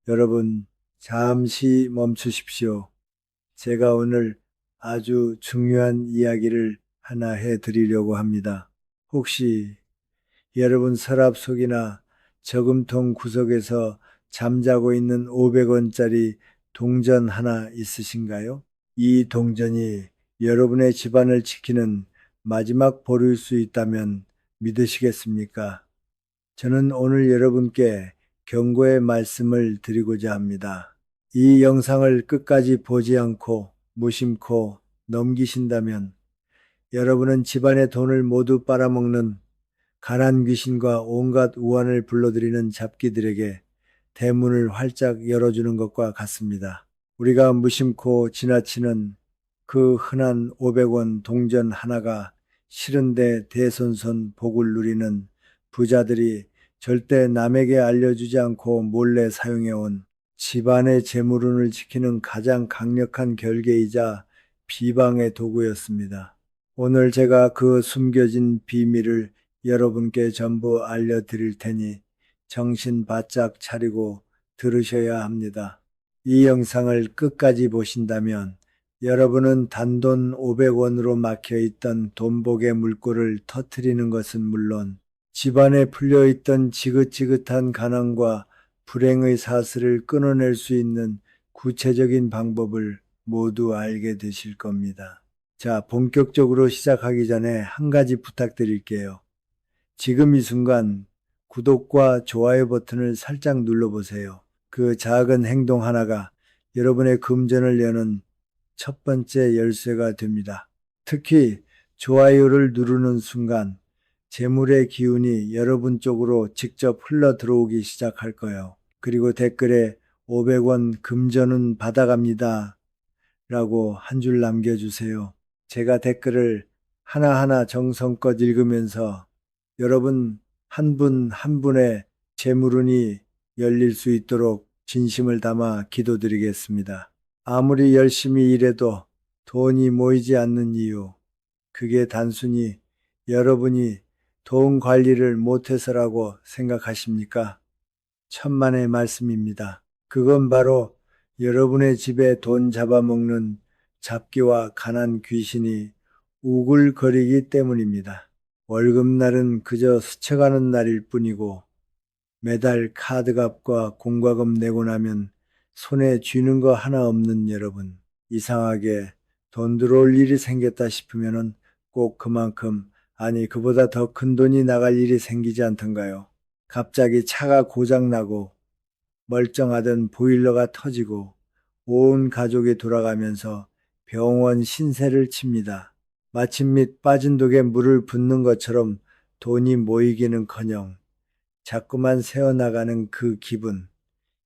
여러분, 잠시 멈추십시오. 제가 오늘 아주 중요한 이야기를 하나 해드리려고 합니다. 혹시 여러분 서랍 속이나 저금통 구석에서 잠자고 있는 500원짜리 동전 하나 있으신가요? 이 동전이 여러분의 집안을 지키는 마지막 보루일 수 있다면 믿으시겠습니까? 저는 오늘 여러분께 경고의 말씀을 드리고자 합니다. 이 영상을 끝까지 보지 않고 무심코 넘기신다면 여러분은 집안의 돈을 모두 빨아먹는 가난 귀신과 온갖 우환을 불러들이는 잡기들에게 대문을 활짝 열어주는 것과 같습니다. 우리가 무심코 지나치는 그 흔한 500원 동전 하나가 싫은데 대손손 복을 누리는 부자들이 절대 남에게 알려주지 않고 몰래 사용해온 집안의 재물운을 지키는 가장 강력한 결계이자 비방의 도구였습니다. 오늘 제가 그 숨겨진 비밀을 여러분께 전부 알려드릴 테니 정신 바짝 차리고 들으셔야 합니다. 이 영상을 끝까지 보신다면 여러분은 단돈 500원으로 막혀있던 돈복의 물꼬를 터뜨리는 것은 물론 집안에 풀려있던 지긋지긋한 가난과 불행의 사슬을 끊어낼 수 있는 구체적인 방법을 모두 알게 되실 겁니다. 자, 본격적으로 시작하기 전에 한 가지 부탁드릴게요. 지금 이 순간 구독과 좋아요 버튼을 살짝 눌러보세요. 그 작은 행동 하나가 여러분의 금전을 여는 첫 번째 열쇠가 됩니다. 특히 좋아요를 누르는 순간 재물의 기운이 여러분 쪽으로 직접 흘러 들어오기 시작할 거예요. 그리고 댓글에 500원 금전은 받아갑니다 라고 한 줄 남겨주세요. 제가 댓글을 하나하나 정성껏 읽으면서 여러분 한 분 한 분의 재물운이 열릴 수 있도록 진심을 담아 기도드리겠습니다. 아무리 열심히 일해도 돈이 모이지 않는 이유, 그게 단순히 여러분이 돈 관리를 못해서라고 생각하십니까? 천만의 말씀입니다. 그건 바로 여러분의 집에 돈 잡아먹는 잡기와 가난 귀신이 우글거리기 때문입니다. 월급날은 그저 스쳐가는 날일 뿐이고 매달 카드값과 공과금 내고 나면 손에 쥐는 거 하나 없는 여러분. 이상하게 돈 들어올 일이 생겼다 싶으면 꼭 그만큼, 아니 그보다 더 큰 돈이 나갈 일이 생기지 않던가요? 갑자기 차가 고장나고 멀쩡하던 보일러가 터지고 온 가족이 돌아가면서 병원 신세를 칩니다. 마침 밑 빠진 독에 물을 붓는 것처럼 돈이 모이기는커녕 자꾸만 새어나가는 그 기분,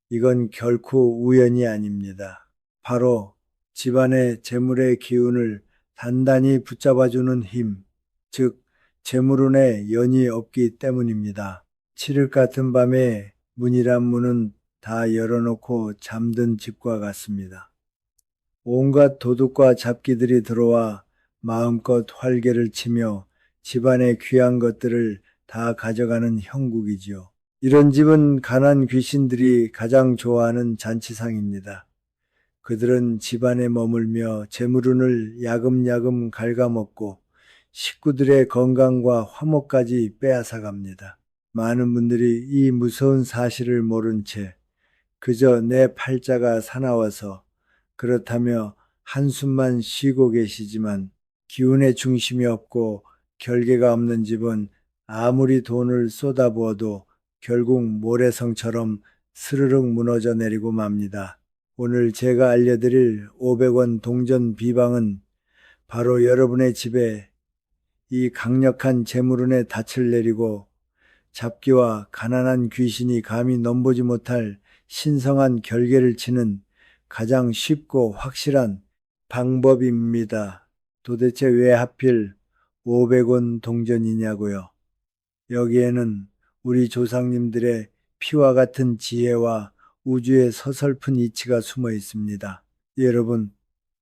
이건 결코 우연이 아닙니다. 바로 집안의 재물의 기운을 단단히 붙잡아주는 힘, 즉 재물운에 연이 없기 때문입니다. 칠흑 같은 밤에 문이란 문은 다 열어놓고 잠든 집과 같습니다. 온갖 도둑과 잡기들이 들어와 마음껏 활개를 치며 집안의 귀한 것들을 다 가져가는 형국이지요. 이런 집은 가난 귀신들이 가장 좋아하는 잔치상입니다. 그들은 집안에 머물며 재물운을 야금야금 갉아먹고 식구들의 건강과 화목까지 빼앗아갑니다. 많은 분들이 이 무서운 사실을 모른 채 그저 내 팔자가 사나워서 그렇다며 한숨만 쉬고 계시지만 기운의 중심이 없고 결계가 없는 집은 아무리 돈을 쏟아부어도 결국 모래성처럼 스르륵 무너져 내리고 맙니다. 오늘 제가 알려드릴 500원 동전 비방은 바로 여러분의 집에 이 강력한 재물운의 닻을 내리고 잡기와 가난한 귀신이 감히 넘보지 못할 신성한 결계를 치는 가장 쉽고 확실한 방법입니다. 도대체 왜 하필 500원 동전이냐고요? 여기에는 우리 조상님들의 피와 같은 지혜와 우주의 서슬픈 이치가 숨어 있습니다. 여러분,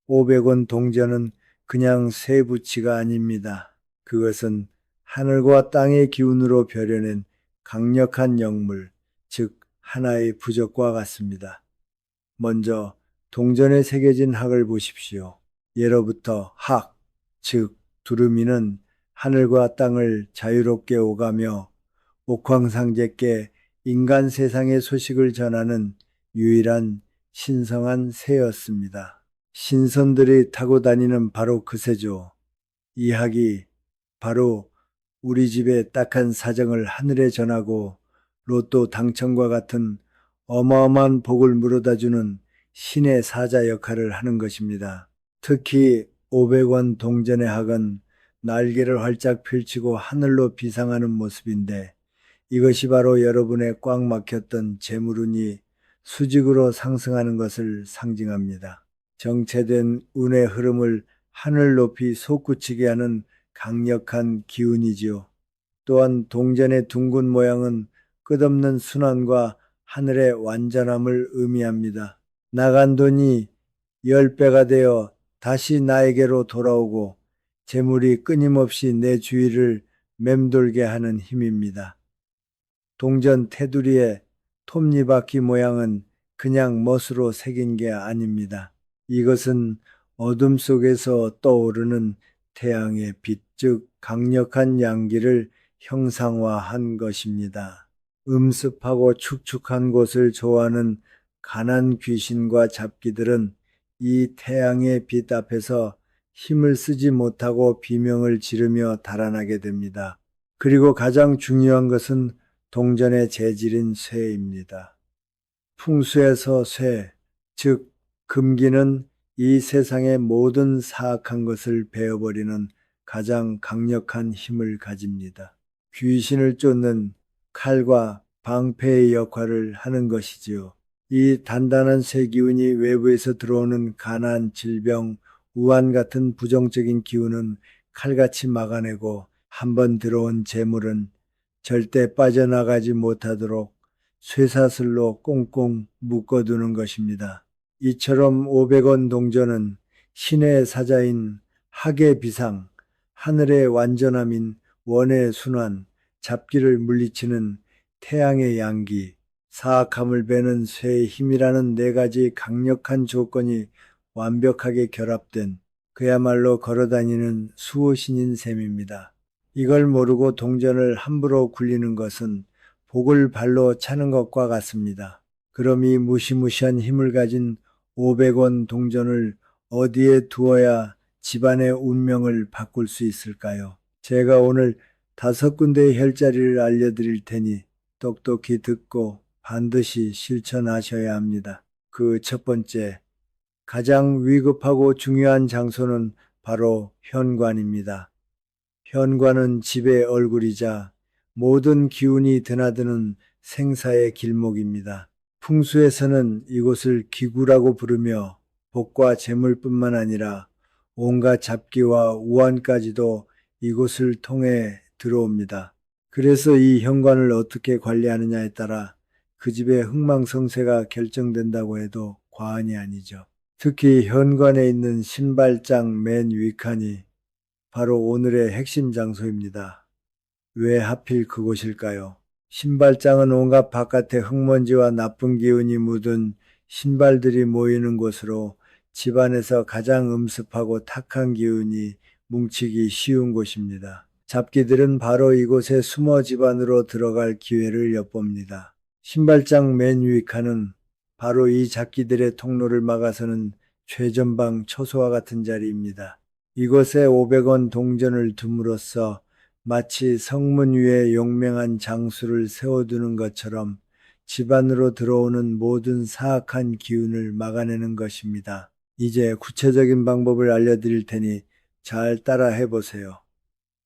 500원 동전은 그냥 쇠붙이가 아닙니다. 그것은 하늘과 땅의 기운으로 벼려낸 강력한 영물, 즉 하나의 부적과 같습니다. 먼저 동전에 새겨진 학을 보십시오. 예로부터 학, 즉 두루미는 하늘과 땅을 자유롭게 오가며 옥황상제께 인간 세상의 소식을 전하는 유일한 신성한 새였습니다. 신선들이 타고 다니는 바로 그 새죠. 이 학이 바로 우리 집의 딱한 사정을 하늘에 전하고 로또 당첨과 같은 어마어마한 복을 물어다주는 신의 사자 역할을 하는 것입니다. 특히 500원 동전의 학은 날개를 활짝 펼치고 하늘로 비상하는 모습인데 이것이 바로 여러분의 꽉 막혔던 재물운이 수직으로 상승하는 것을 상징합니다. 정체된 운의 흐름을 하늘 높이 솟구치게 하는 강력한 기운이지요. 또한 동전의 둥근 모양은 끝없는 순환과 하늘의 완전함을 의미합니다. 나간 돈이 10배가 되어 다시 나에게로 돌아오고 재물이 끊임없이 내 주위를 맴돌게 하는 힘입니다. 동전 테두리의 톱니바퀴 모양은 그냥 멋으로 새긴 게 아닙니다. 이것은 어둠 속에서 떠오르는 태양의 빛, 즉 강력한 양기를 형상화한 것입니다. 음습하고 축축한 곳을 좋아하는 가난 귀신과 잡기들은 이 태양의 빛 앞에서 힘을 쓰지 못하고 비명을 지르며 달아나게 됩니다. 그리고 가장 중요한 것은 동전의 재질인 쇠입니다. 풍수에서 쇠, 즉 금기는 이 세상의 모든 사악한 것을 베어버리는 가장 강력한 힘을 가집니다. 귀신을 쫓는 칼과 방패의 역할을 하는 것이지요. 이 단단한 쇠 기운이 외부에서 들어오는 가난, 질병, 우한 같은 부정적인 기운은 칼같이 막아내고 한번 들어온 재물은 절대 빠져나가지 못하도록 쇠사슬로 꽁꽁 묶어두는 것입니다. 이처럼 500원 동전은 신의 사자인 학의 비상, 하늘의 완전함인 원의 순환, 잡기를 물리치는 태양의 양기, 사악함을 베는 쇠의 힘이라는 네 가지 강력한 조건이 완벽하게 결합된 그야말로 걸어다니는 수호신인 셈입니다. 이걸 모르고 동전을 함부로 굴리는 것은 복을 발로 차는 것과 같습니다. 그럼 이 무시무시한 힘을 가진 500원 동전을 어디에 두어야 집안의 운명을 바꿀 수 있을까요? 제가 오늘 5군데의 혈자리를 알려드릴 테니 똑똑히 듣고 반드시 실천하셔야 합니다. 그 첫 번째, 가장 위급하고 중요한 장소는 바로 현관입니다. 현관은 집의 얼굴이자 모든 기운이 드나드는 생사의 길목입니다. 풍수에서는 이곳을 기구라고 부르며 복과 재물뿐만 아니라 온갖 잡기와 우환까지도 이곳을 통해 들어옵니다. 그래서 이 현관을 어떻게 관리하느냐에 따라 그 집의 흥망성쇠가 결정된다고 해도 과언이 아니죠. 특히 현관에 있는 신발장 맨 윗칸이 바로 오늘의 핵심 장소입니다. 왜 하필 그곳일까요? 신발장은 온갖 바깥의 흙먼지와 나쁜 기운이 묻은 신발들이 모이는 곳으로 집안에서 가장 음습하고 탁한 기운이 뭉치기 쉬운 곳입니다. 잡기들은 바로 이곳에 숨어 집안으로 들어갈 기회를 엿봅니다. 신발장 맨 위 칸은 바로 이 잡기들의 통로를 막아서는 최전방 초소와 같은 자리입니다. 이곳에 500원 동전을 둠으로써 마치 성문 위에 용맹한 장수를 세워두는 것처럼 집 안으로 들어오는 모든 사악한 기운을 막아내는 것입니다. 이제 구체적인 방법을 알려드릴 테니 잘 따라 해보세요.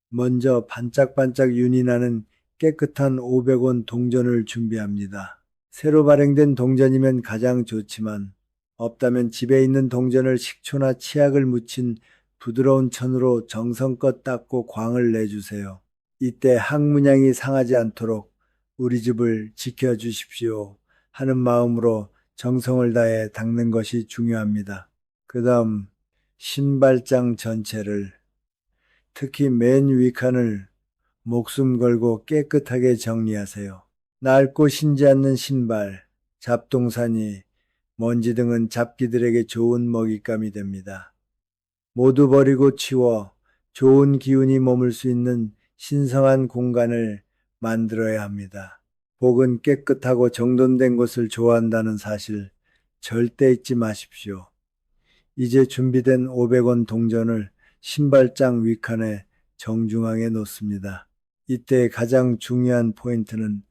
먼저 반짝반짝 윤이 나는 깨끗한 500원 동전을 준비합니다. 새로 발행된 동전이면 가장 좋지만 없다면 집에 있는 동전을 식초나 치약을 묻힌 부드러운 천으로 정성껏 닦고 광을 내주세요. 이때 학문양이 상하지 않도록 우리 집을 지켜주십시오 하는 마음으로 정성을 다해 닦는 것이 중요합니다. 그 다음 신발장 전체를, 특히 맨 윗칸을 목숨 걸고 깨끗하게 정리하세요. 낡고 신지 않는 신발, 잡동사니, 먼지 등은 잡기들에게 좋은 먹잇감이 됩니다. 모두 버리고 치워 좋은 기운이 머물 수 있는 신성한 공간을 만들어야 합니다. 복은 깨끗하고 정돈된 곳을 좋아한다는 사실 절대 잊지 마십시오. 이제 준비된 500원 동전을 신발장 윗칸에 정중앙에 놓습니다. 이때 가장 중요한 포인트는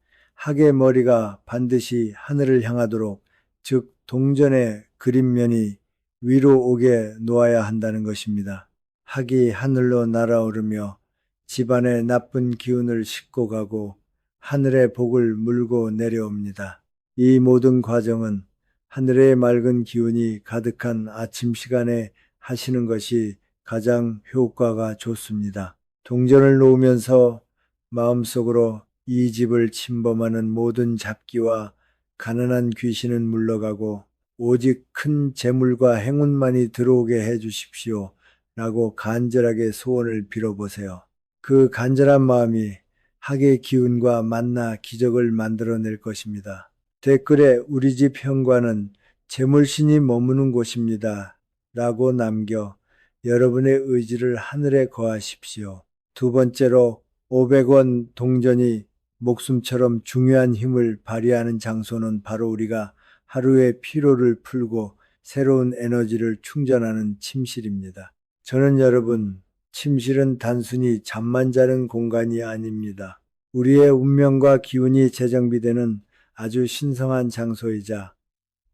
학의 머리가 반드시 하늘을 향하도록, 즉 동전의 그림면이 위로 오게 놓아야 한다는 것입니다. 학이 하늘로 날아오르며 집안의 나쁜 기운을 싣고 가고 하늘의 복을 물고 내려옵니다. 이 모든 과정은 하늘의 맑은 기운이 가득한 아침 시간에 하시는 것이 가장 효과가 좋습니다. 동전을 놓으면서 마음속으로 이 집을 침범하는 모든 잡기와 가난한 귀신은 물러가고 오직 큰 재물과 행운만이 들어오게 해 주십시오 라고 간절하게 소원을 빌어보세요. 그 간절한 마음이 학의 기운과 만나 기적을 만들어낼 것입니다. 댓글에 우리 집 현관은 재물신이 머무는 곳입니다 라고 남겨 여러분의 의지를 하늘에 거하십시오. 두 번째로 500원 동전이 목숨처럼 중요한 힘을 발휘하는 장소는 바로 우리가 하루의 피로를 풀고 새로운 에너지를 충전하는 침실입니다. 저는 여러분, 침실은 단순히 잠만 자는 공간이 아닙니다. 우리의 운명과 기운이 재정비되는 아주 신성한 장소이자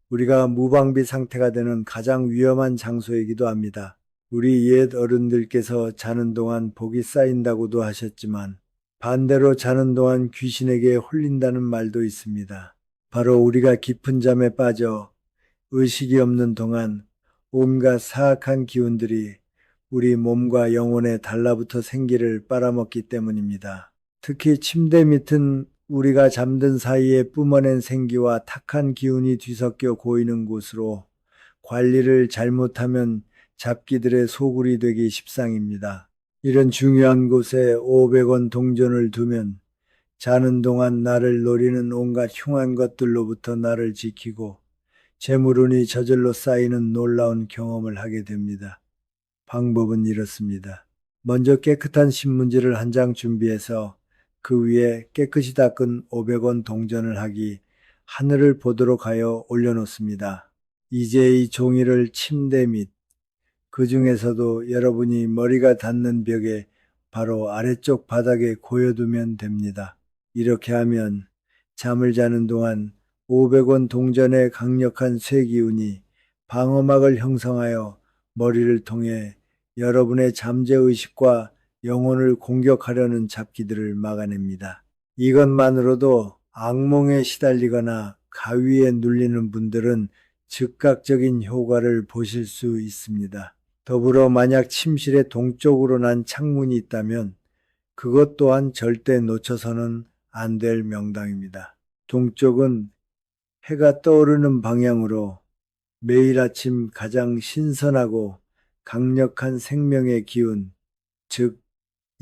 우리가 무방비 상태가 되는 가장 위험한 장소이기도 합니다. 우리 옛 어른들께서 자는 동안 복이 쌓인다고도 하셨지만 반대로 자는 동안 귀신에게 홀린다는 말도 있습니다. 바로 우리가 깊은 잠에 빠져 의식이 없는 동안 온갖 사악한 기운들이 우리 몸과 영혼에 달라붙어 생기를 빨아먹기 때문입니다. 특히 침대 밑은 우리가 잠든 사이에 뿜어낸 생기와 탁한 기운이 뒤섞여 고이는 곳으로 관리를 잘못하면 잡기들의 소굴이 되기 십상입니다. 이런 중요한 곳에 500원 동전을 두면 자는 동안 나를 노리는 온갖 흉한 것들로부터 나를 지키고 재물운이 저절로 쌓이는 놀라운 경험을 하게 됩니다. 방법은 이렇습니다. 먼저 깨끗한 신문지를 한 장 준비해서 그 위에 깨끗이 닦은 500원 동전을 하기 하늘을 보도록 하여 올려놓습니다. 이제 이 종이를 침대 및 그 중에서도 여러분이 머리가 닿는 벽에 바로 아래쪽 바닥에 고여두면 됩니다. 이렇게 하면 잠을 자는 동안 500원 동전의 강력한 쇠기운이 방어막을 형성하여 머리를 통해 여러분의 잠재의식과 영혼을 공격하려는 잡기들을 막아냅니다. 이것만으로도 악몽에 시달리거나 가위에 눌리는 분들은 즉각적인 효과를 보실 수 있습니다. 더불어 만약 침실의 동쪽으로 난 창문이 있다면 그것 또한 절대 놓쳐서는 안 될 명당입니다. 동쪽은 해가 떠오르는 방향으로 매일 아침 가장 신선하고 강력한 생명의 기운, 즉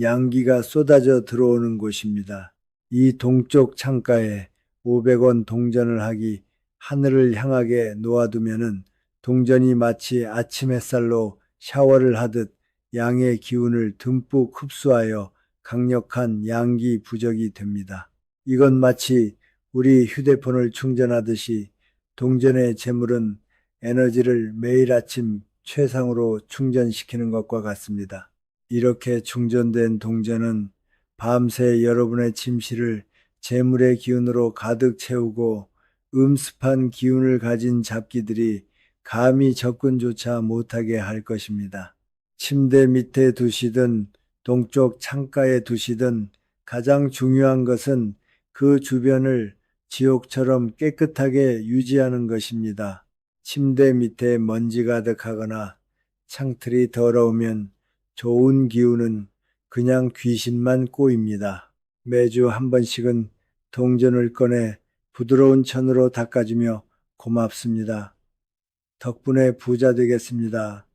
양기가 쏟아져 들어오는 곳입니다. 이 동쪽 창가에 500원 동전을 하기 하늘을 향하게 놓아두면은 동전이 마치 아침 햇살로 샤워를 하듯 양의 기운을 듬뿍 흡수하여 강력한 양기 부적이 됩니다. 이건 마치 우리 휴대폰을 충전하듯이 동전의 재물은 에너지를 매일 아침 최상으로 충전시키는 것과 같습니다. 이렇게 충전된 동전은 밤새 여러분의 침실을 재물의 기운으로 가득 채우고 음습한 기운을 가진 잡기들이 감히 접근조차 못하게 할 것입니다. 침대 밑에 두시든 동쪽 창가에 두시든 가장 중요한 것은 그 주변을 지옥처럼 깨끗하게 유지하는 것입니다. 침대 밑에 먼지 가득하거나 창틀이 더러우면 좋은 기운은 그냥 귀신만 꼬입니다. 매주 한 번씩은 동전을 꺼내 부드러운 천으로 닦아주며 고맙습니다. 덕분에 부자 되겠습니다.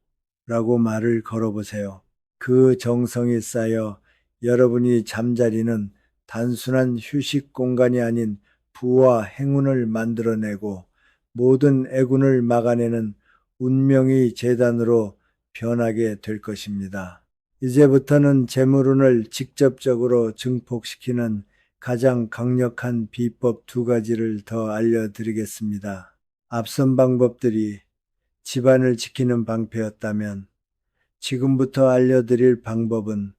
라고 말을 걸어보세요. 그 정성이 쌓여 여러분이 잠자리는 단순한 휴식 공간이 아닌 부와 행운을 만들어내고 모든 애군을 막아내는 운명의 재단으로 변하게 될 것입니다. 이제부터는 재물운을 직접적으로 증폭시키는 가장 강력한 비법 2가지를 더 알려드리겠습니다. 앞선 방법들이 집안을 지키는 방패였다면 지금부터 알려드릴 방법은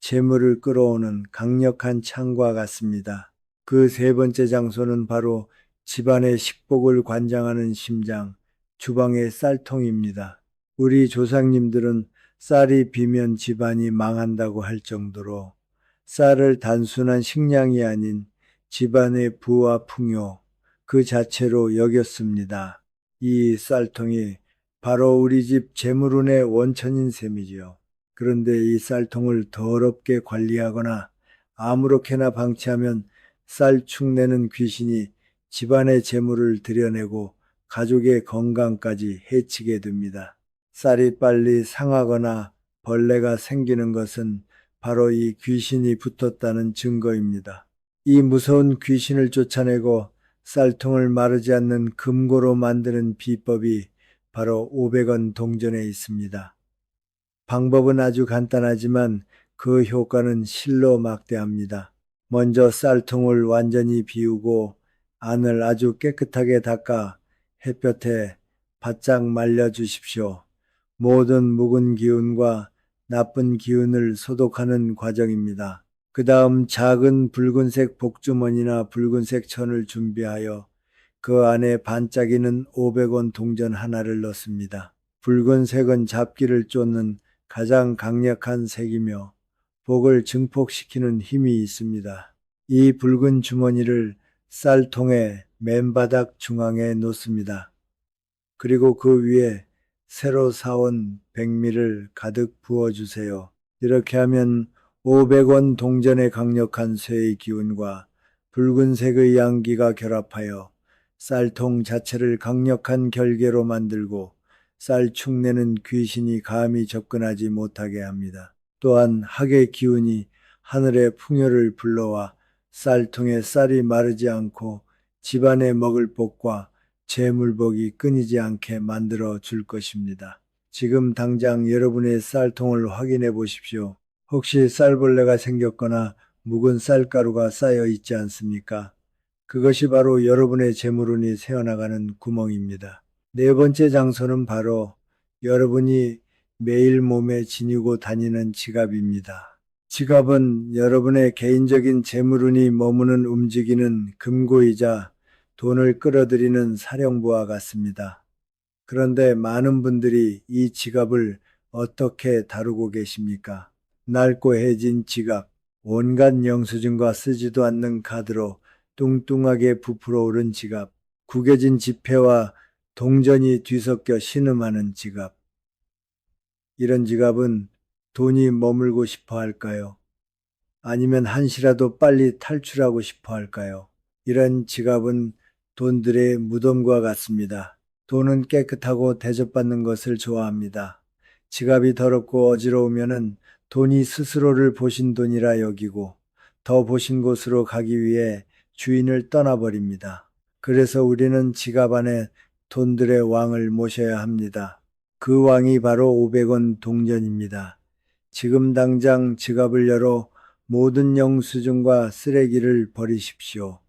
재물을 끌어오는 강력한 창과 같습니다. 그 세 번째 장소는 바로 집안의 식복을 관장하는 심장, 주방의 쌀통입니다. 우리 조상님들은 쌀이 비면 집안이 망한다고 할 정도로 쌀을 단순한 식량이 아닌 집안의 부와 풍요 그 자체로 여겼습니다. 이 쌀통이 바로 우리 집 재물운의 원천인 셈이지요. 그런데 이 쌀통을 더럽게 관리하거나 아무렇게나 방치하면 쌀축내는 귀신이 집안의 재물을 들여내고 가족의 건강까지 해치게 됩니다. 쌀이 빨리 상하거나 벌레가 생기는 것은 바로 이 귀신이 붙었다는 증거입니다. 이 무서운 귀신을 쫓아내고 쌀통을 마르지 않는 금고로 만드는 비법이 바로 500원 동전에 있습니다. 방법은 아주 간단하지만 그 효과는 실로 막대합니다. 먼저 쌀통을 완전히 비우고 안을 아주 깨끗하게 닦아 햇볕에 바짝 말려 주십시오. 모든 묵은 기운과 나쁜 기운을 소독하는 과정입니다. 그 다음 작은 붉은색 복주머니나 붉은색 천을 준비하여 그 안에 반짝이는 500원 동전 하나를 넣습니다. 붉은색은 잡기를 쫓는 가장 강력한 색이며 복을 증폭시키는 힘이 있습니다. 이 붉은 주머니를 쌀통의 맨바닥 중앙에 놓습니다. 그리고 그 위에 새로 사온 백미를 가득 부어주세요. 이렇게 하면 500원 동전의 강력한 쇠의 기운과 붉은색의 양기가 결합하여 쌀통 자체를 강력한 결계로 만들고 쌀 축내는 귀신이 감히 접근하지 못하게 합니다. 또한 학의 기운이 하늘의 풍요를 불러와 쌀통에 쌀이 마르지 않고 집안에 먹을 복과 재물복이 끊이지 않게 만들어 줄 것입니다. 지금 당장 여러분의 쌀통을 확인해 보십시오. 혹시 쌀벌레가 생겼거나 묵은 쌀가루가 쌓여 있지 않습니까? 그것이 바로 여러분의 재물운이 새어나가는 구멍입니다. 네 번째 장소는 바로 여러분이 매일 몸에 지니고 다니는 지갑입니다. 지갑은 여러분의 개인적인 재물운이 머무는 움직이는 금고이자 돈을 끌어들이는 사령부와 같습니다. 그런데 많은 분들이 이 지갑을 어떻게 다루고 계십니까? 낡고 해진 지갑, 온갖 영수증과 쓰지도 않는 카드로 뚱뚱하게 부풀어 오른 지갑, 구겨진 지폐와 동전이 뒤섞여 신음하는 지갑. 이런 지갑은 돈이 머물고 싶어 할까요? 아니면 한시라도 빨리 탈출하고 싶어 할까요? 이런 지갑은 돈들의 무덤과 같습니다. 돈은 깨끗하고 대접받는 것을 좋아합니다. 지갑이 더럽고 어지러우면은 돈이 스스로를 보신 돈이라 여기고 더 보신 곳으로 가기 위해 주인을 떠나버립니다. 그래서 우리는 지갑 안에 돈들의 왕을 모셔야 합니다. 그 왕이 바로 500원 동전입니다. 지금 당장 지갑을 열어 모든 영수증과 쓰레기를 버리십시오.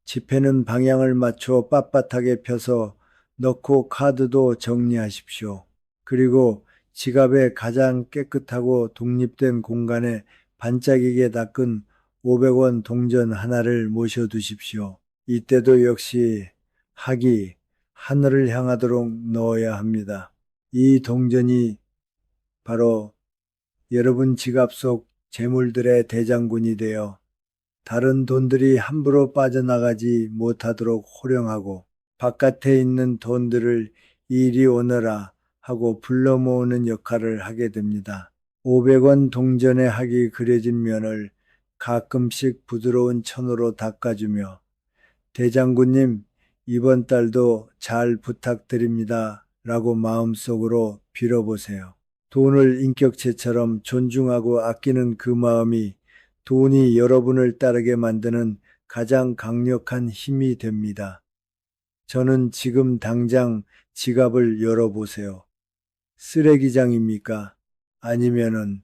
지폐는 방향을 맞춰 빳빳하게 펴서 넣고 카드도 정리하십시오. 그리고 지갑의 가장 깨끗하고 독립된 공간에 반짝이게 닦은 500원 동전 하나를 모셔두십시오. 이때도 역시 학이 하늘을 향하도록 넣어야 합니다. 이 동전이 바로 여러분 지갑 속 재물들의 대장군이 되어 다른 돈들이 함부로 빠져나가지 못하도록 호령하고 바깥에 있는 돈들을 이리 오너라 하고 불러 모으는 역할을 하게 됩니다. 500원 동전의 학이 그려진 면을 가끔씩 부드러운 천으로 닦아주며 대장군님 이번 달도 잘 부탁드립니다 라고 마음속으로 빌어보세요. 돈을 인격체처럼 존중하고 아끼는 그 마음이 돈이 여러분을 따르게 만드는 가장 강력한 힘이 됩니다. 저는 지금 당장 지갑을 열어보세요. 쓰레기장입니까? 아니면은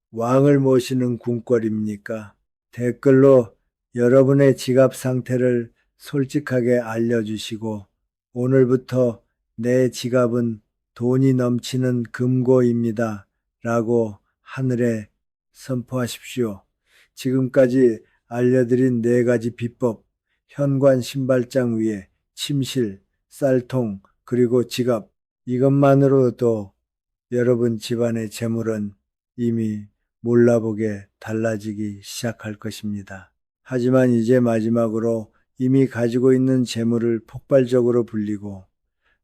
왕을 모시는 궁궐입니까? 댓글로 여러분의 지갑 상태를 솔직하게 알려주시고 오늘부터 내 지갑은 돈이 넘치는 금고입니다. 라고 하늘에 선포하십시오. 지금까지 알려드린 4가지 비법, 현관 신발장 위에 침실, 쌀통, 그리고 지갑, 이것만으로도 여러분 집안의 재물은 이미 몰라보게 달라지기 시작할 것입니다. 하지만 이제 마지막으로 이미 가지고 있는 재물을 폭발적으로 불리고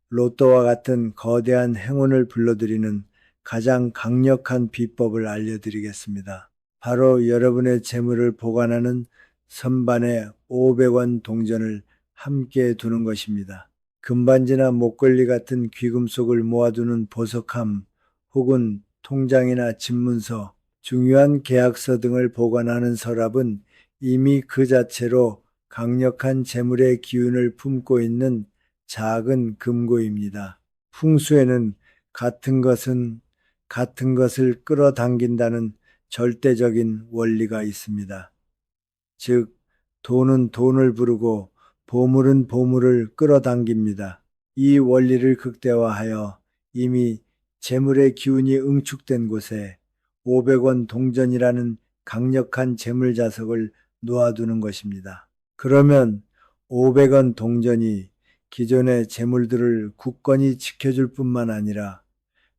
로또와 같은 거대한 행운을 불러들이는 가장 강력한 비법을 알려드리겠습니다. 바로 여러분의 재물을 보관하는 선반에 500원 동전을 함께 두는 것입니다. 금반지나 목걸이 같은 귀금속을 모아두는 보석함 혹은 통장이나 집문서, 중요한 계약서 등을 보관하는 서랍은 이미 그 자체로 강력한 재물의 기운을 품고 있는 작은 금고입니다. 풍수에는 같은 것은 같은 것을 끌어당긴다는 절대적인 원리가 있습니다. 즉, 돈은 돈을 부르고 보물은 보물을 끌어당깁니다. 이 원리를 극대화하여 이미 재물의 기운이 응축된 곳에 500원 동전이라는 강력한 재물 자석을 놓아두는 것입니다. 그러면 500원 동전이 기존의 재물들을 굳건히 지켜줄 뿐만 아니라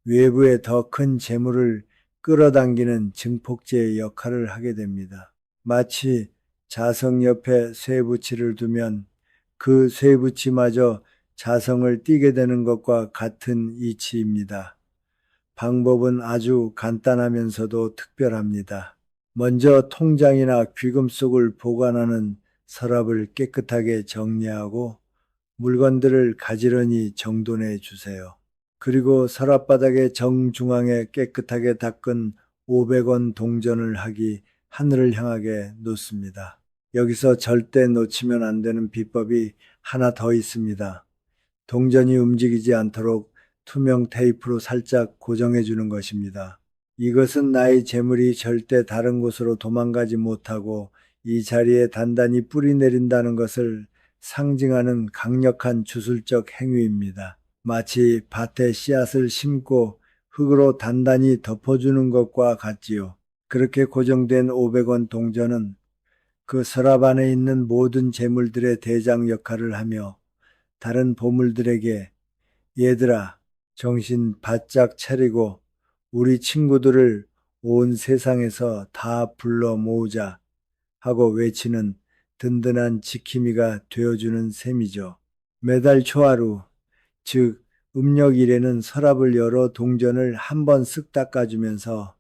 외부에 더 큰 재물을 끌어당기는 증폭제의 역할을 하게 됩니다. 마치 자석 옆에 쇠붙이를 두면 그 쇠붙이마저 자성을 띠게 되는 것과 같은 이치입니다. 방법은 아주 간단하면서도 특별합니다. 먼저 통장이나 귀금속을 보관하는 서랍을 깨끗하게 정리하고 물건들을 가지런히 정돈해 주세요. 그리고 서랍바닥의 정중앙에 깨끗하게 닦은 500원 동전을 하기 하늘을 향하게 놓습니다. 여기서 절대 놓치면 안 되는 비법이 하나 더 있습니다. 동전이 움직이지 않도록 투명 테이프로 살짝 고정해 주는 것입니다. 이것은 나의 재물이 절대 다른 곳으로 도망가지 못하고 이 자리에 단단히 뿌리 내린다는 것을 상징하는 강력한 주술적 행위입니다. 마치 밭에 씨앗을 심고 흙으로 단단히 덮어주는 것과 같지요. 그렇게 고정된 500원 동전은 그 서랍 안에 있는 모든 재물들의 대장 역할을 하며 다른 보물들에게 얘들아, 정신 바짝 차리고 우리 친구들을 온 세상에서 다 불러 모으자 하고 외치는 든든한 지킴이가 되어주는 셈이죠. 매달 초하루, 즉 음력일에는 서랍을 열어 동전을 한번 쓱 닦아주면서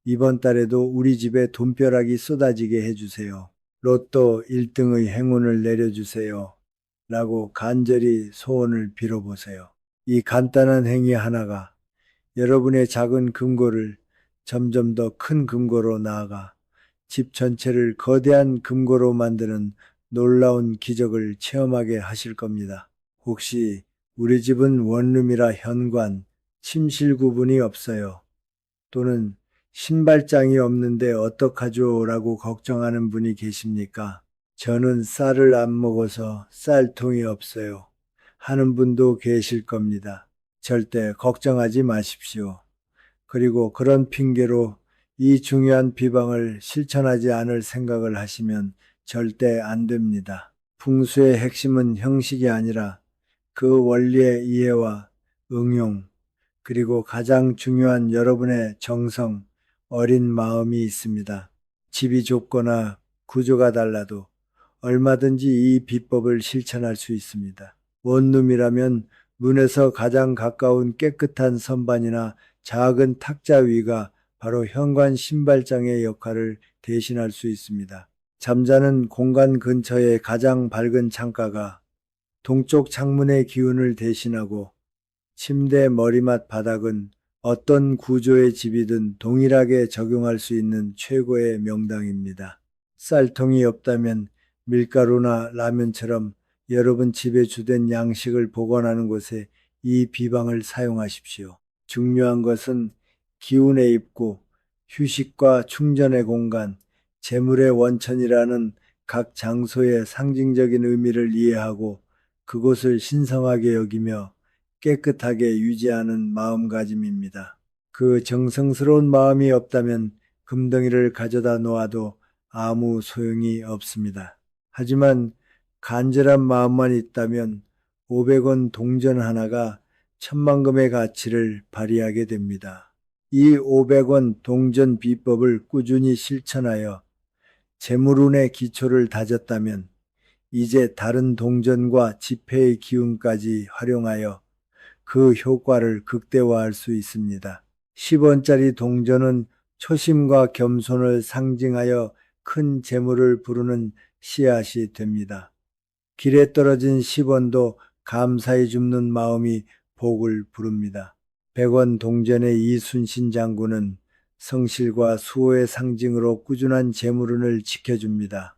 이번 달에도 우리 집에 돈벼락이 쏟아지게 해주세요. 로또 1등의 행운을 내려주세요. 라고 간절히 소원을 빌어보세요. 이 간단한 행위 하나가 여러분의 작은 금고를 점점 더 큰 금고로 나아가 집 전체를 거대한 금고로 만드는 놀라운 기적을 체험하게 하실 겁니다. 혹시 우리 집은 원룸이라 현관, 침실 구분이 없어요. 또는 신발장이 없는데 어떡하죠? 라고 걱정하는 분이 계십니까? 저는 쌀을 안 먹어서 쌀통이 없어요. 하는 분도 계실 겁니다. 절대 걱정하지 마십시오. 그리고 그런 핑계로 이 중요한 비방을 실천하지 않을 생각을 하시면 절대 안 됩니다. 풍수의 핵심은 형식이 아니라 그 원리의 이해와 응용, 그리고 가장 중요한 여러분의 정성, 어린 마음이 있습니다. 집이 좁거나 구조가 달라도 얼마든지 이 비법을 실천할 수 있습니다. 원룸이라면 문에서 가장 가까운 깨끗한 선반이나 작은 탁자 위가 바로 현관 신발장의 역할을 대신할 수 있습니다. 잠자는 공간 근처의 가장 밝은 창가가 동쪽 창문의 기운을 대신하고 침대 머리맡 바닥은 어떤 구조의 집이든 동일하게 적용할 수 있는 최고의 명당입니다. 쌀통이 없다면 밀가루나 라면처럼 여러분 집에 주된 양식을 보관하는 곳에 이 비방을 사용하십시오. 중요한 것은 기운의 입구, 휴식과 충전의 공간, 재물의 원천이라는 각 장소의 상징적인 의미를 이해하고 그곳을 신성하게 여기며 깨끗하게 유지하는 마음가짐입니다. 그 정성스러운 마음이 없다면 금덩이를 가져다 놓아도 아무 소용이 없습니다. 하지만 간절한 마음만 있다면 500원 동전 하나가 천만금의 가치를 발휘하게 됩니다. 이 500원 동전 비법을 꾸준히 실천하여 재물운의 기초를 다졌다면 이제 다른 동전과 지폐의 기운까지 활용하여 그 효과를 극대화할 수 있습니다. 10원짜리 동전은 초심과 겸손을 상징하여 큰 재물을 부르는 씨앗이 됩니다. 길에 떨어진 10원도 감사히 줍는 마음이 복을 부릅니다. 100원 동전의 이순신 장군은 성실과 수호의 상징으로 꾸준한 재물운을 지켜줍니다.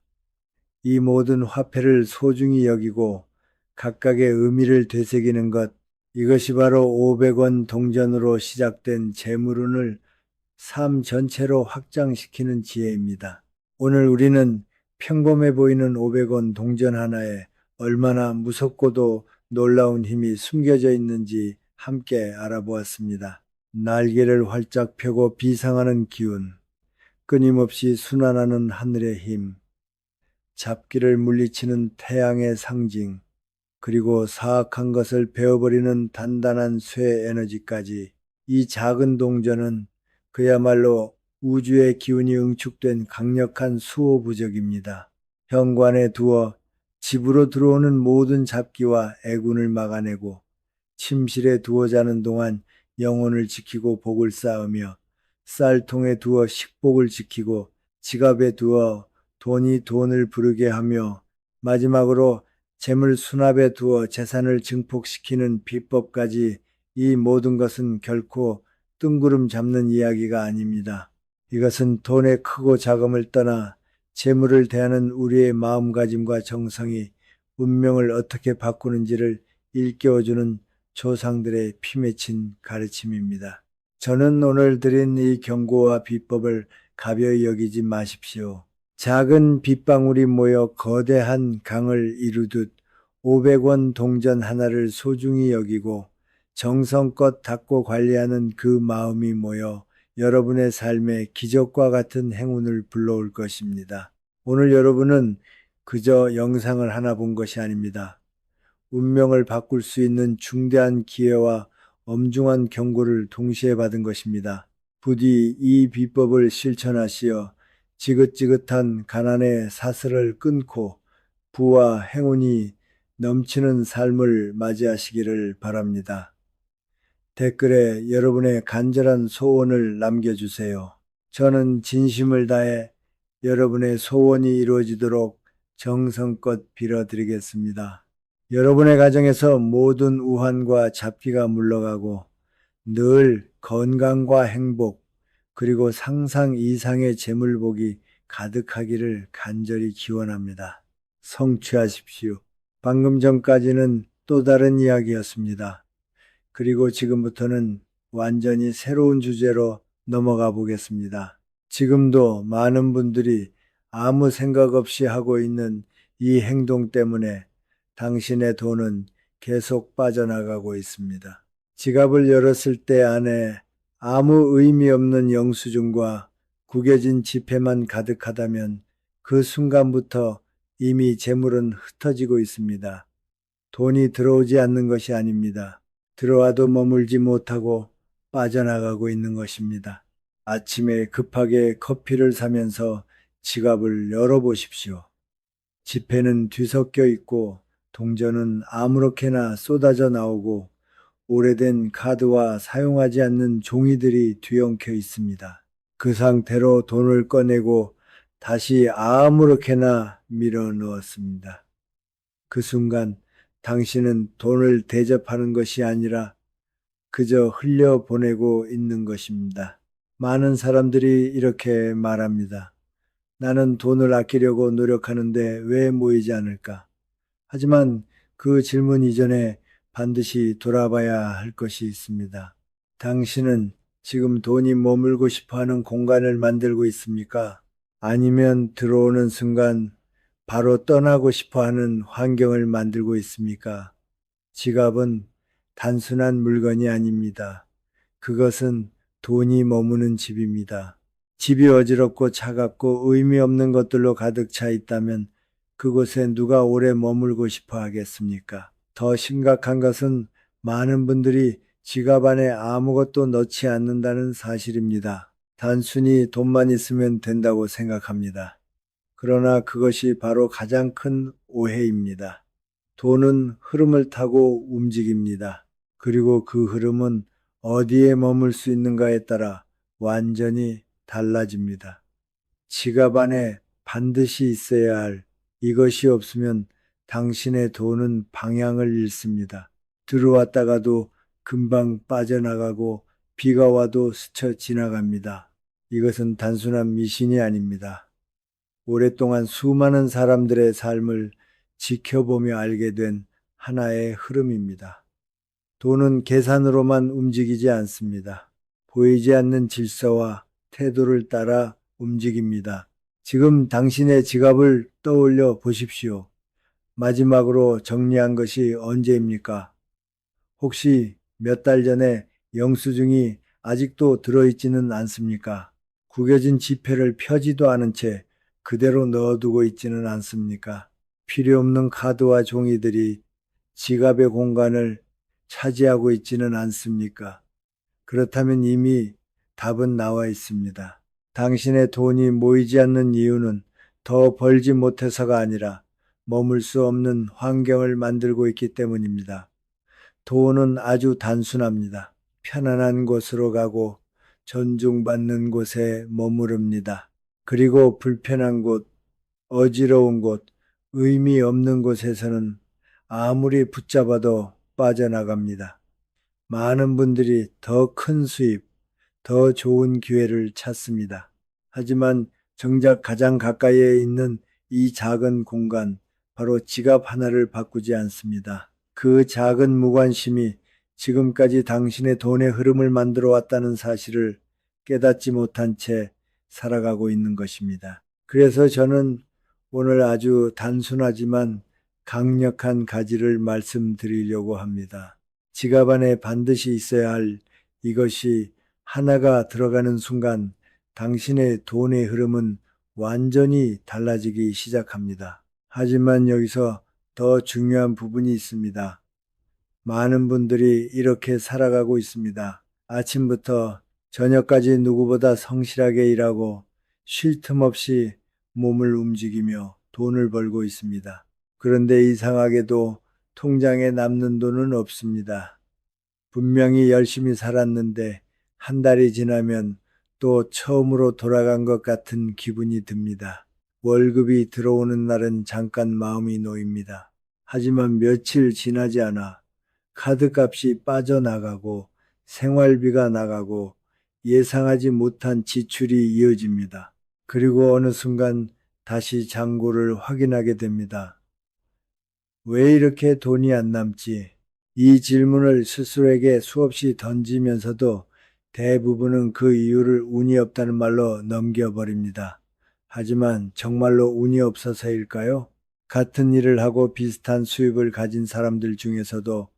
이 모든 화폐를 소중히 여기고 각각의 의미를 되새기는 것, 이것이 바로 500원 동전으로 시작된 재물운을 삶 전체로 확장시키는 지혜입니다. 오늘 우리는 평범해 보이는 500원 동전 하나에 얼마나 무섭고도 놀라운 힘이 숨겨져 있는지 함께 알아보았습니다. 날개를 활짝 펴고 비상하는 기운, 끊임없이 순환하는 하늘의 힘, 잡기를 물리치는 태양의 상징, 그리고 사악한 것을 베어버리는 단단한 쇠 에너지까지, 이 작은 동전은 그야말로 우주의 기운이 응축된 강력한 수호부적입니다. 현관에 두어 집으로 들어오는 모든 잡기와 애군을 막아내고, 침실에 두어 자는 동안 영혼을 지키고 복을 쌓으며, 쌀통에 두어 식복을 지키고, 지갑에 두어 돈이 돈을 부르게 하며, 마지막으로 재물 수납에 두어 재산을 증폭시키는 비법까지, 이 모든 것은 결코 뜬구름 잡는 이야기가 아닙니다. 이것은 돈의 크고 작음을 떠나 재물을 대하는 우리의 마음가짐과 정성이 운명을 어떻게 바꾸는지를 일깨워주는 조상들의 피맺힌 가르침입니다. 저는 오늘 드린 이 경고와 비법을 가벼이 여기지 마십시오. 작은 빗방울이 모여 거대한 강을 이루듯 500원 동전 하나를 소중히 여기고 정성껏 닦고 관리하는 그 마음이 모여 여러분의 삶에 기적과 같은 행운을 불러올 것입니다. 오늘 여러분은 그저 영상을 하나 본 것이 아닙니다. 운명을 바꿀 수 있는 중대한 기회와 엄중한 경고를 동시에 받은 것입니다. 부디 이 비법을 실천하시어 지긋지긋한 가난의 사슬을 끊고 부와 행운이 넘치는 삶을 맞이하시기를 바랍니다. 댓글에 여러분의 간절한 소원을 남겨주세요. 저는 진심을 다해 여러분의 소원이 이루어지도록 정성껏 빌어드리겠습니다. 여러분의 가정에서 모든 우환과 잡기가 물러가고 늘 건강과 행복, 그리고 상상 이상의 재물복이 가득하기를 간절히 기원합니다. 성취하십시오. 방금 전까지는 또 다른 이야기였습니다. 그리고 지금부터는 완전히 새로운 주제로 넘어가 보겠습니다. 지금도 많은 분들이 아무 생각 없이 하고 있는 이 행동 때문에 당신의 돈은 계속 빠져나가고 있습니다. 지갑을 열었을 때 안에 아무 의미 없는 영수증과 구겨진 지폐만 가득하다면 그 순간부터 이미 재물은 흩어지고 있습니다. 돈이 들어오지 않는 것이 아닙니다. 들어와도 머물지 못하고 빠져나가고 있는 것입니다. 아침에 급하게 커피를 사면서 지갑을 열어보십시오. 지폐는 뒤섞여 있고 동전은 아무렇게나 쏟아져 나오고 오래된 카드와 사용하지 않는 종이들이 뒤엉켜 있습니다. 그 상태로 돈을 꺼내고 다시 아무렇게나 밀어 넣었습니다. 그 순간 당신은 돈을 대접하는 것이 아니라 그저 흘려보내고 있는 것입니다. 많은 사람들이 이렇게 말합니다. 나는 돈을 아끼려고 노력하는데 왜 모이지 않을까? 하지만 그 질문 이전에 반드시 돌아봐야 할 것이 있습니다. 당신은 지금 돈이 머물고 싶어 하는 공간을 만들고 있습니까? 아니면 들어오는 순간 바로 떠나고 싶어 하는 환경을 만들고 있습니까? 지갑은 단순한 물건이 아닙니다. 그것은 돈이 머무는 집입니다. 집이 어지럽고 차갑고 의미 없는 것들로 가득 차 있다면 그곳에 누가 오래 머물고 싶어 하겠습니까? 더 심각한 것은 많은 분들이 지갑 안에 아무것도 넣지 않는다는 사실입니다. 단순히 돈만 있으면 된다고 생각합니다. 그러나 그것이 바로 가장 큰 오해입니다. 돈은 흐름을 타고 움직입니다. 그리고 그 흐름은 어디에 머물 수 있는가에 따라 완전히 달라집니다. 지갑 안에 반드시 있어야 할 이것이 없으면 당신의 돈은 방향을 잃습니다. 들어왔다가도 금방 빠져나가고 비가 와도 스쳐 지나갑니다. 이것은 단순한 미신이 아닙니다. 오랫동안 수많은 사람들의 삶을 지켜보며 알게 된 하나의 흐름입니다. 돈은 계산으로만 움직이지 않습니다. 보이지 않는 질서와 태도를 따라 움직입니다. 지금 당신의 지갑을 떠올려 보십시오. 마지막으로 정리한 것이 언제입니까? 혹시 몇 달 전에 영수증이 아직도 들어있지는 않습니까? 구겨진 지폐를 펴지도 않은 채 그대로 넣어두고 있지는 않습니까? 필요 없는 카드와 종이들이 지갑의 공간을 차지하고 있지는 않습니까? 그렇다면 이미 답은 나와 있습니다. 당신의 돈이 모이지 않는 이유는 더 벌지 못해서가 아니라 머물 수 없는 환경을 만들고 있기 때문입니다. 돈은 아주 단순합니다. 편안한 곳으로 가고 존중받는 곳에 머무릅니다. 그리고 불편한 곳, 어지러운 곳, 의미 없는 곳에서는 아무리 붙잡아도 빠져나갑니다. 많은 분들이 더 큰 수입, 더 좋은 기회를 찾습니다. 하지만 정작 가장 가까이에 있는 이 작은 공간, 바로 지갑 하나를 바꾸지 않습니다. 그 작은 무관심이 지금까지 당신의 돈의 흐름을 만들어 왔다는 사실을 깨닫지 못한 채 살아가고 있는 것입니다. 그래서 저는 오늘 아주 단순하지만 강력한 가지를 말씀드리려고 합니다. 지갑 안에 반드시 있어야 할 이것이 하나가 들어가는 순간 당신의 돈의 흐름은 완전히 달라지기 시작합니다. 하지만 여기서 더 중요한 부분이 있습니다. 많은 분들이 이렇게 살아가고 있습니다. 아침부터 저녁까지 누구보다 성실하게 일하고 쉴 틈 없이 몸을 움직이며 돈을 벌고 있습니다. 그런데 이상하게도 통장에 남는 돈은 없습니다. 분명히 열심히 살았는데 한 달이 지나면 또 처음으로 돌아간 것 같은 기분이 듭니다. 월급이 들어오는 날은 잠깐 마음이 놓입니다. 하지만 며칠 지나지 않아 카드값이 빠져나가고 생활비가 나가고 예상하지 못한 지출이 이어집니다. 그리고 어느 순간 다시 잔고를 확인하게 됩니다. 왜 이렇게 돈이 안 남지? 이 질문을 스스로에게 수없이 던지면서도 대부분은 그 이유를 운이 없다는 말로 넘겨버립니다. 하지만 정말로 운이 없어서일까요? 같은 일을 하고 비슷한 수입을 가진 사람들 중에서도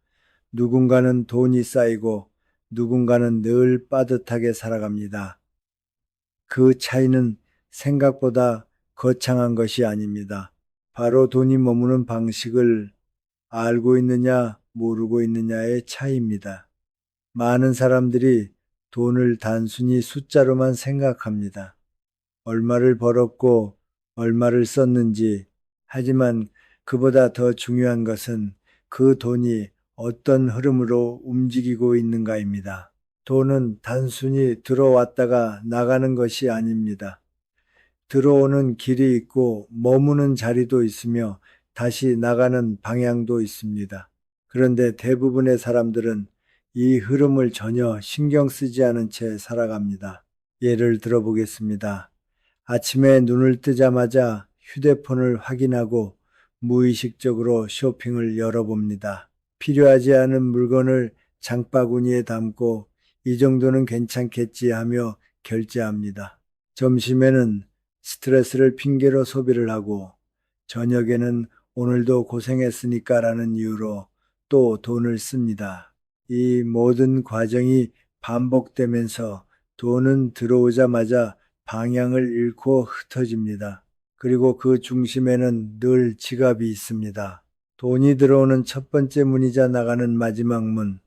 누군가는 돈이 쌓이고 누군가는 늘 빠듯하게 살아갑니다. 그 차이는 생각보다 거창한 것이 아닙니다. 바로 돈이 머무는 방식을 알고 있느냐 모르고 있느냐의 차이입니다. 많은 사람들이 돈을 단순히 숫자로만 생각합니다. 얼마를 벌었고 얼마를 썼는지, 하지만 그보다 더 중요한 것은 그 돈이 어떤 흐름으로 움직이고 있는가입니다. 돈은 단순히 들어왔다가 나가는 것이 아닙니다. 들어오는 길이 있고 머무는 자리도 있으며 다시 나가는 방향도 있습니다. 그런데 대부분의 사람들은 이 흐름을 전혀 신경 쓰지 않은 채 살아갑니다. 예를 들어보겠습니다. 아침에 눈을 뜨자마자 휴대폰을 확인하고 무의식적으로 쇼핑을 열어봅니다. 필요하지 않은 물건을 장바구니에 담고 이 정도는 괜찮겠지 하며 결제합니다. 점심에는 스트레스를 핑계로 소비를 하고 저녁에는 오늘도 고생했으니까라는 이유로 또 돈을 씁니다. 이 모든 과정이 반복되면서 돈은 들어오자마자 방향을 잃고 흩어집니다. 그리고 그 중심에는 늘 지갑이 있습니다. 돈이 들어오는 첫 번째 문이자 나가는 마지막 문,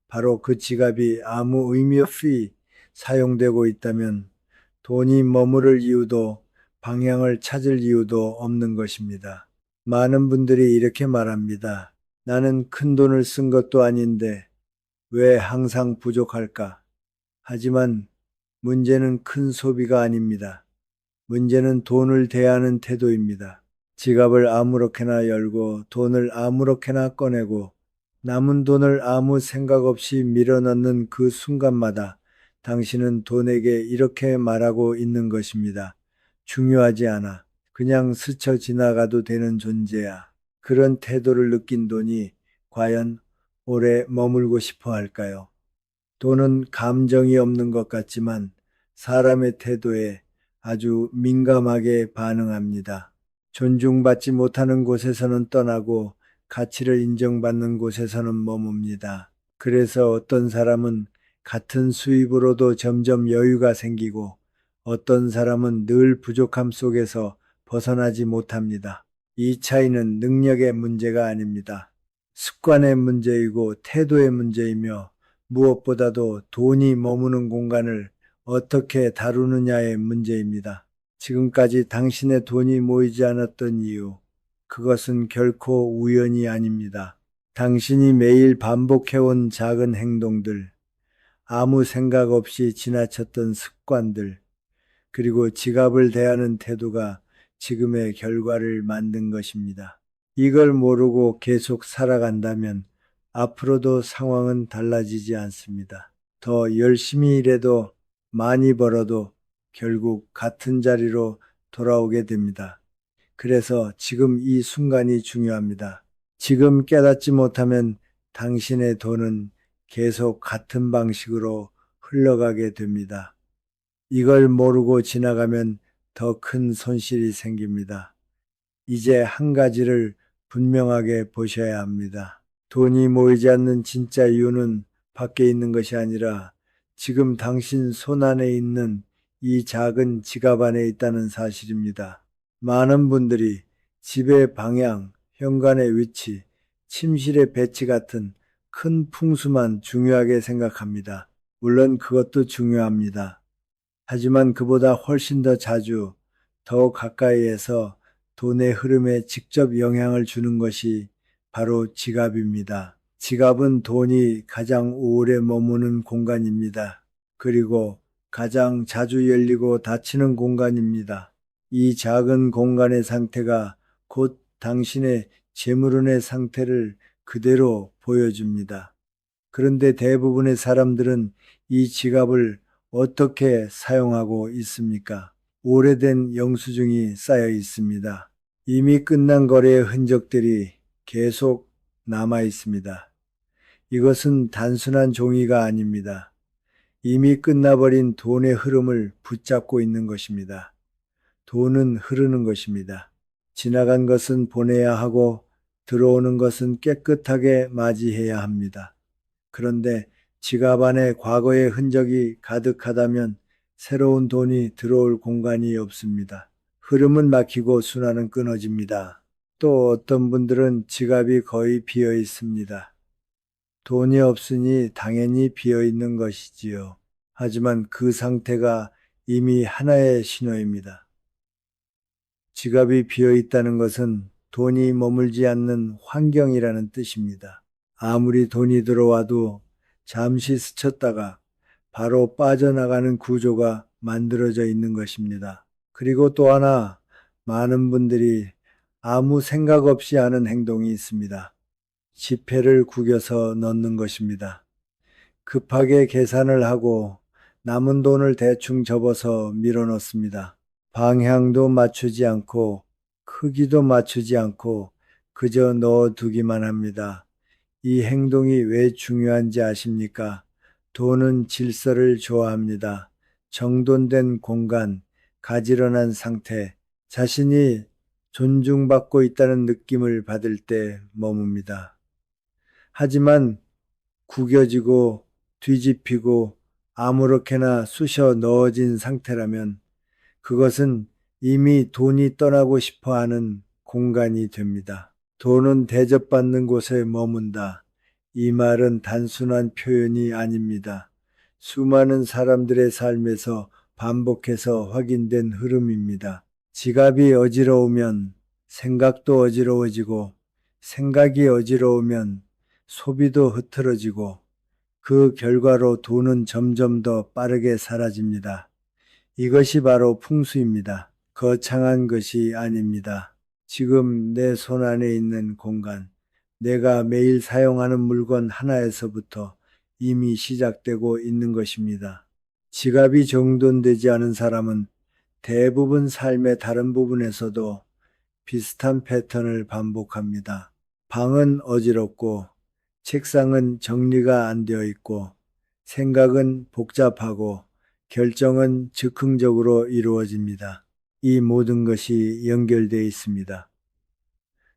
바로 그 지갑이 아무 의미 없이 사용되고 있다면 돈이 머무를 이유도 방향을 찾을 이유도 없는 것입니다. 많은 분들이 이렇게 말합니다. 나는 큰 돈을 쓴 것도 아닌데 왜 항상 부족할까? 하지만 문제는 큰 소비가 아닙니다. 문제는 돈을 대하는 태도입니다. 지갑을 아무렇게나 열고 돈을 아무렇게나 꺼내고 남은 돈을 아무 생각 없이 밀어넣는 그 순간마다 당신은 돈에게 이렇게 말하고 있는 것입니다. 중요하지 않아. 그냥 스쳐 지나가도 되는 존재야. 그런 태도를 느낀 돈이 과연 오래 머물고 싶어 할까요? 돈은 감정이 없는 것 같지만 사람의 태도에 아주 민감하게 반응합니다. 존중받지 못하는 곳에서는 떠나고 가치를 인정받는 곳에서는 머뭅니다. 그래서 어떤 사람은 같은 수입으로도 점점 여유가 생기고 어떤 사람은 늘 부족함 속에서 벗어나지 못합니다. 이 차이는 능력의 문제가 아닙니다. 습관의 문제이고 태도의 문제이며 무엇보다도 돈이 머무는 공간을 어떻게 다루느냐의 문제입니다. 지금까지 당신의 돈이 모이지 않았던 이유, 그것은 결코 우연이 아닙니다. 당신이 매일 반복해온 작은 행동들, 아무 생각 없이 지나쳤던 습관들, 그리고 지갑을 대하는 태도가 지금의 결과를 만든 것입니다. 이걸 모르고 계속 살아간다면 앞으로도 상황은 달라지지 않습니다. 더 열심히 일해도 많이 벌어도 결국 같은 자리로 돌아오게 됩니다. 그래서 지금 이 순간이 중요합니다. 지금 깨닫지 못하면 당신의 돈은 계속 같은 방식으로 흘러가게 됩니다. 이걸 모르고 지나가면 더 큰 손실이 생깁니다. 이제 한 가지를 분명하게 보셔야 합니다. 돈이 모이지 않는 진짜 이유는 밖에 있는 것이 아니라 지금 당신 손 안에 있는 이 작은 지갑 안에 있다는 사실입니다. 많은 분들이 집의 방향, 현관의 위치, 침실의 배치 같은 큰 풍수만 중요하게 생각합니다. 물론 그것도 중요합니다. 하지만 그보다 훨씬 더 자주, 더 가까이에서 돈의 흐름에 직접 영향을 주는 것이 바로 지갑입니다. 지갑은 돈이 가장 오래 머무는 공간입니다. 그리고 가장 자주 열리고 닫히는 공간입니다. 이 작은 공간의 상태가 곧 당신의 재물운의 상태를 그대로 보여줍니다. 그런데 대부분의 사람들은 이 지갑을 어떻게 사용하고 있습니까? 오래된 영수증이 쌓여 있습니다. 이미 끝난 거래의 흔적들이 계속 남아 있습니다. 이것은 단순한 종이가 아닙니다. 이미 끝나버린 돈의 흐름을 붙잡고 있는 것입니다. 돈은 흐르는 것입니다. 지나간 것은 보내야 하고 들어오는 것은 깨끗하게 맞이해야 합니다. 그런데 지갑 안에 과거의 흔적이 가득하다면 새로운 돈이 들어올 공간이 없습니다. 흐름은 막히고 순환은 끊어집니다. 또 어떤 분들은 지갑이 거의 비어 있습니다. 돈이 없으니 당연히 비어 있는 것이지요. 하지만 그 상태가 이미 하나의 신호입니다. 지갑이 비어 있다는 것은 돈이 머물지 않는 환경이라는 뜻입니다. 아무리 돈이 들어와도 잠시 스쳤다가 바로 빠져나가는 구조가 만들어져 있는 것입니다. 그리고 또 하나, 많은 분들이 아무 생각 없이 하는 행동이 있습니다. 지폐를 구겨서 넣는 것입니다. 급하게 계산을 하고 남은 돈을 대충 접어서 밀어 넣습니다. 방향도 맞추지 않고 크기도 맞추지 않고 그저 넣어두기만 합니다. 이 행동이 왜 중요한지 아십니까? 돈은 질서를 좋아합니다. 정돈된 공간, 가지런한 상태, 자신이 존중받고 있다는 느낌을 받을 때 머뭅니다. 하지만 구겨지고 뒤집히고 아무렇게나 쑤셔 넣어진 상태라면 그것은 이미 돈이 떠나고 싶어 하는 공간이 됩니다. 돈은 대접받는 곳에 머문다. 이 말은 단순한 표현이 아닙니다. 수많은 사람들의 삶에서 반복해서 확인된 흐름입니다. 지갑이 어지러우면 생각도 어지러워지고, 생각이 어지러우면 소비도 흐트러지고, 그 결과로 돈은 점점 더 빠르게 사라집니다. 이것이 바로 풍수입니다. 거창한 것이 아닙니다. 지금 내 손 안에 있는 공간, 내가 매일 사용하는 물건 하나에서부터 이미 시작되고 있는 것입니다. 지갑이 정돈되지 않은 사람은 대부분 삶의 다른 부분에서도 비슷한 패턴을 반복합니다. 방은 어지럽고, 책상은 정리가 안 되어 있고, 생각은 복잡하고, 결정은 즉흥적으로 이루어집니다. 이 모든 것이 연결되어 있습니다.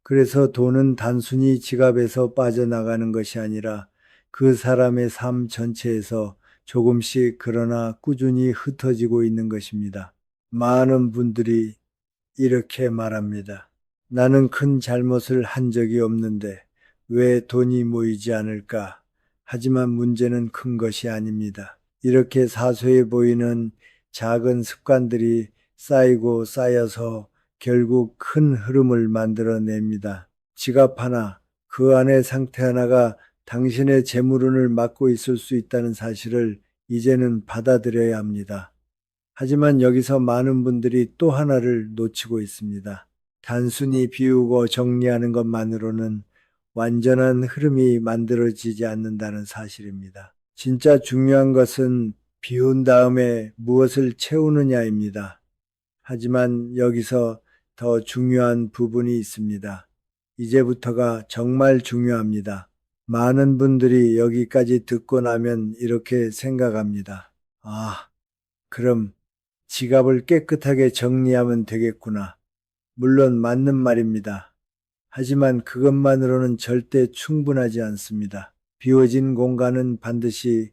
그래서 돈은 단순히 지갑에서 빠져나가는 것이 아니라 그 사람의 삶 전체에서 조금씩 그러나 꾸준히 흩어지고 있는 것입니다. 많은 분들이 이렇게 말합니다. 나는 큰 잘못을 한 적이 없는데 왜 돈이 모이지 않을까? 하지만 문제는 큰 것이 아닙니다. 이렇게 사소해 보이는 작은 습관들이 쌓이고 쌓여서 결국 큰 흐름을 만들어냅니다. 지갑 하나, 그 안의 상태 하나가 당신의 재물운을 막고 있을 수 있다는 사실을 이제는 받아들여야 합니다. 하지만 여기서 많은 분들이 또 하나를 놓치고 있습니다. 단순히 비우고 정리하는 것만으로는 완전한 흐름이 만들어지지 않는다는 사실입니다. 진짜 중요한 것은 비운 다음에 무엇을 채우느냐입니다. 하지만 여기서 더 중요한 부분이 있습니다. 이제부터가 정말 중요합니다. 많은 분들이 여기까지 듣고 나면 이렇게 생각합니다. 아, 그럼 지갑을 깨끗하게 정리하면 되겠구나. 물론 맞는 말입니다. 하지만 그것만으로는 절대 충분하지 않습니다. 비워진 공간은 반드시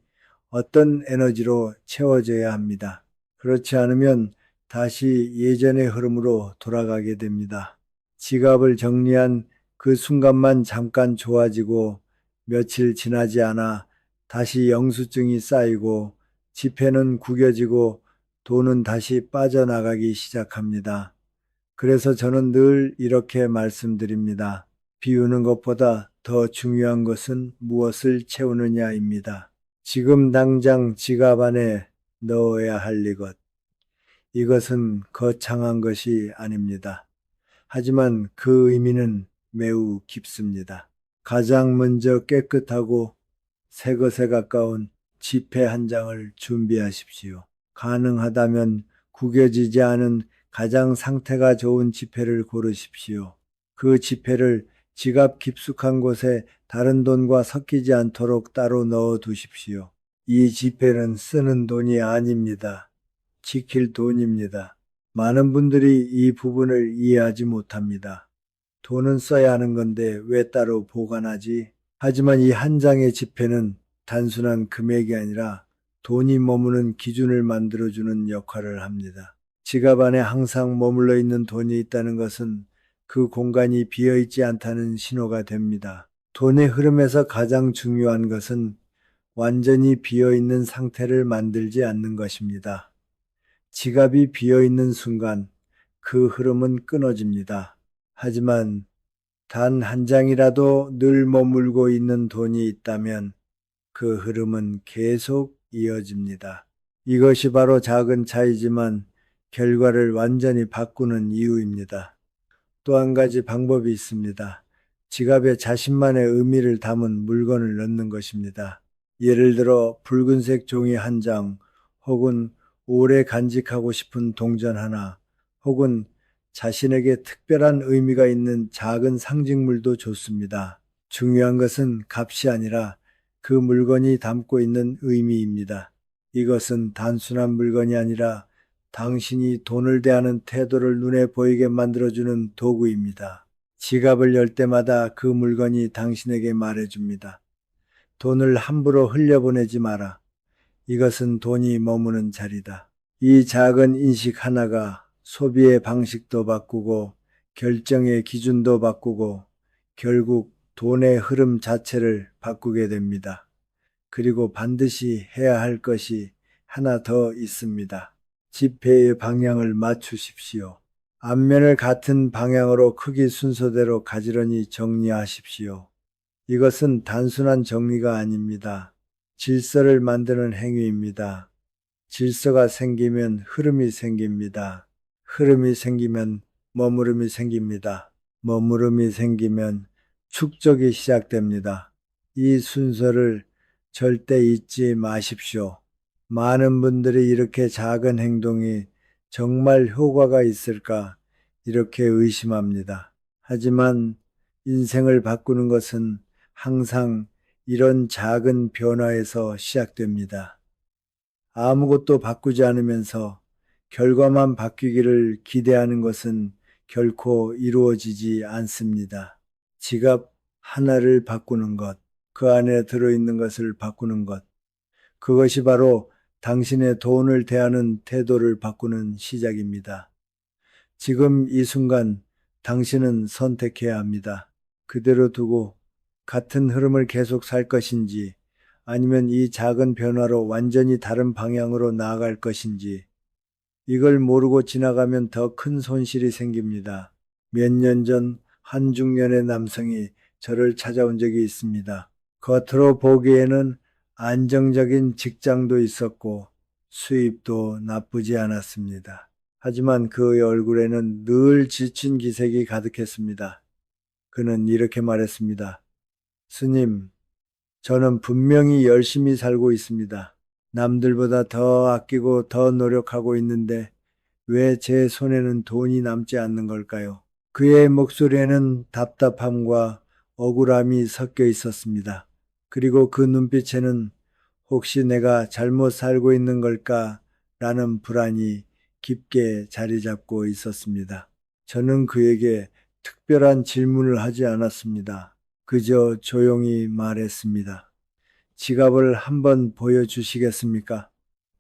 어떤 에너지로 채워져야 합니다. 그렇지 않으면 다시 예전의 흐름으로 돌아가게 됩니다. 지갑을 정리한 그 순간만 잠깐 좋아지고 며칠 지나지 않아 다시 영수증이 쌓이고 지폐는 구겨지고 돈은 다시 빠져나가기 시작합니다. 그래서 저는 늘 이렇게 말씀드립니다. 비우는 것보다 더 중요한 것은 무엇을 채우느냐입니다. 지금 당장 지갑 안에 넣어야 할 이것. 이것은 거창한 것이 아닙니다. 하지만 그 의미는 매우 깊습니다. 가장 먼저 깨끗하고 새 것에 가까운 지폐 한 장을 준비하십시오. 가능하다면 구겨지지 않은 가장 상태가 좋은 지폐를 고르십시오. 그 지폐를 지갑 깊숙한 곳에 다른 돈과 섞이지 않도록 따로 넣어 두십시오. 이 지폐는 쓰는 돈이 아닙니다. 지킬 돈입니다. 많은 분들이 이 부분을 이해하지 못합니다. 돈은 써야 하는 건데 왜 따로 보관하지? 하지만 이 한 장의 지폐는 단순한 금액이 아니라 돈이 머무는 기준을 만들어주는 역할을 합니다. 지갑 안에 항상 머물러 있는 돈이 있다는 것은 그 공간이 비어있지 않다는 신호가 됩니다. 돈의 흐름에서 가장 중요한 것은 완전히 비어있는 상태를 만들지 않는 것입니다. 지갑이 비어있는 순간 그 흐름은 끊어집니다. 하지만 단 한 장이라도 늘 머물고 있는 돈이 있다면 그 흐름은 계속 이어집니다. 이것이 바로 작은 차이지만 결과를 완전히 바꾸는 이유입니다. 또 한 가지 방법이 있습니다. 지갑에 자신만의 의미를 담은 물건을 넣는 것입니다. 예를 들어 붉은색 종이 한 장 혹은 오래 간직하고 싶은 동전 하나 혹은 자신에게 특별한 의미가 있는 작은 상징물도 좋습니다. 중요한 것은 값이 아니라 그 물건이 담고 있는 의미입니다. 이것은 단순한 물건이 아니라 당신이 돈을 대하는 태도를 눈에 보이게 만들어주는 도구입니다. 지갑을 열 때마다 그 물건이 당신에게 말해줍니다. 돈을 함부로 흘려보내지 마라. 이것은 돈이 머무는 자리다. 이 작은 인식 하나가 소비의 방식도 바꾸고 결정의 기준도 바꾸고 결국 돈의 흐름 자체를 바꾸게 됩니다. 그리고 반드시 해야 할 것이 하나 더 있습니다. 지폐의 방향을 맞추십시오. 앞면을 같은 방향으로 크기 순서대로 가지런히 정리하십시오. 이것은 단순한 정리가 아닙니다. 질서를 만드는 행위입니다. 질서가 생기면 흐름이 생깁니다. 흐름이 생기면 머무름이 생깁니다. 머무름이 생기면 축적이 시작됩니다. 이 순서를 절대 잊지 마십시오. 많은 분들이 이렇게 작은 행동이 정말 효과가 있을까 이렇게 의심합니다. 하지만 인생을 바꾸는 것은 항상 이런 작은 변화에서 시작됩니다. 아무것도 바꾸지 않으면서 결과만 바뀌기를 기대하는 것은 결코 이루어지지 않습니다. 지갑 하나를 바꾸는 것, 그 안에 들어있는 것을 바꾸는 것, 그것이 바로 당신의 돈을 대하는 태도를 바꾸는 시작입니다. 지금 이 순간 당신은 선택해야 합니다. 그대로 두고 같은 흐름을 계속 살 것인지 아니면 이 작은 변화로 완전히 다른 방향으로 나아갈 것인지 이걸 모르고 지나가면 더 큰 손실이 생깁니다. 몇 년 전 한 중년의 남성이 저를 찾아온 적이 있습니다. 겉으로 보기에는 안정적인 직장도 있었고 수입도 나쁘지 않았습니다. 하지만 그의 얼굴에는 늘 지친 기색이 가득했습니다. 그는 이렇게 말했습니다. 스님, 저는 분명히 열심히 살고 있습니다. 남들보다 더 아끼고 더 노력하고 있는데 왜 제 손에는 돈이 남지 않는 걸까요? 그의 목소리에는 답답함과 억울함이 섞여 있었습니다. 그리고 그 눈빛에는 혹시 내가 잘못 살고 있는 걸까? 라는 불안이 깊게 자리 잡고 있었습니다. 저는 그에게 특별한 질문을 하지 않았습니다. 그저 조용히 말했습니다. 지갑을 한번 보여주시겠습니까?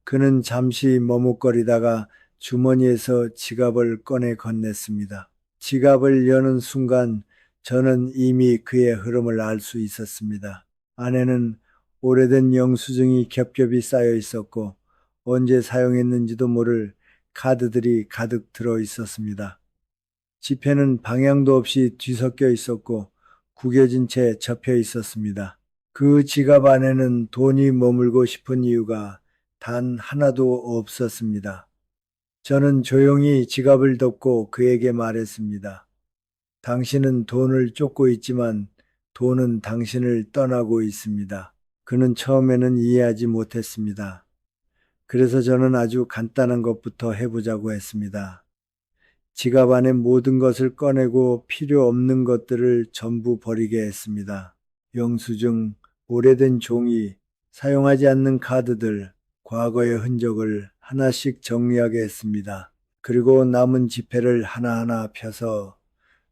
그는 잠시 머뭇거리다가 주머니에서 지갑을 꺼내 건넸습니다. 지갑을 여는 순간 저는 이미 그의 흐름을 알 수 있었습니다. 안에는 오래된 영수증이 겹겹이 쌓여 있었고 언제 사용했는지도 모를 카드들이 가득 들어 있었습니다. 지폐는 방향도 없이 뒤섞여 있었고 구겨진 채 접혀 있었습니다. 그 지갑 안에는 돈이 머물고 싶은 이유가 단 하나도 없었습니다. 저는 조용히 지갑을 덮고 그에게 말했습니다. 당신은 돈을 쫓고 있지만 돈은 당신을 떠나고 있습니다. 그는 처음에는 이해하지 못했습니다. 그래서 저는 아주 간단한 것부터 해보자고 했습니다. 지갑 안에 모든 것을 꺼내고 필요 없는 것들을 전부 버리게 했습니다. 영수증, 오래된 종이, 사용하지 않는 카드들, 과거의 흔적을 하나씩 정리하게 했습니다. 그리고 남은 지폐를 하나하나 펴서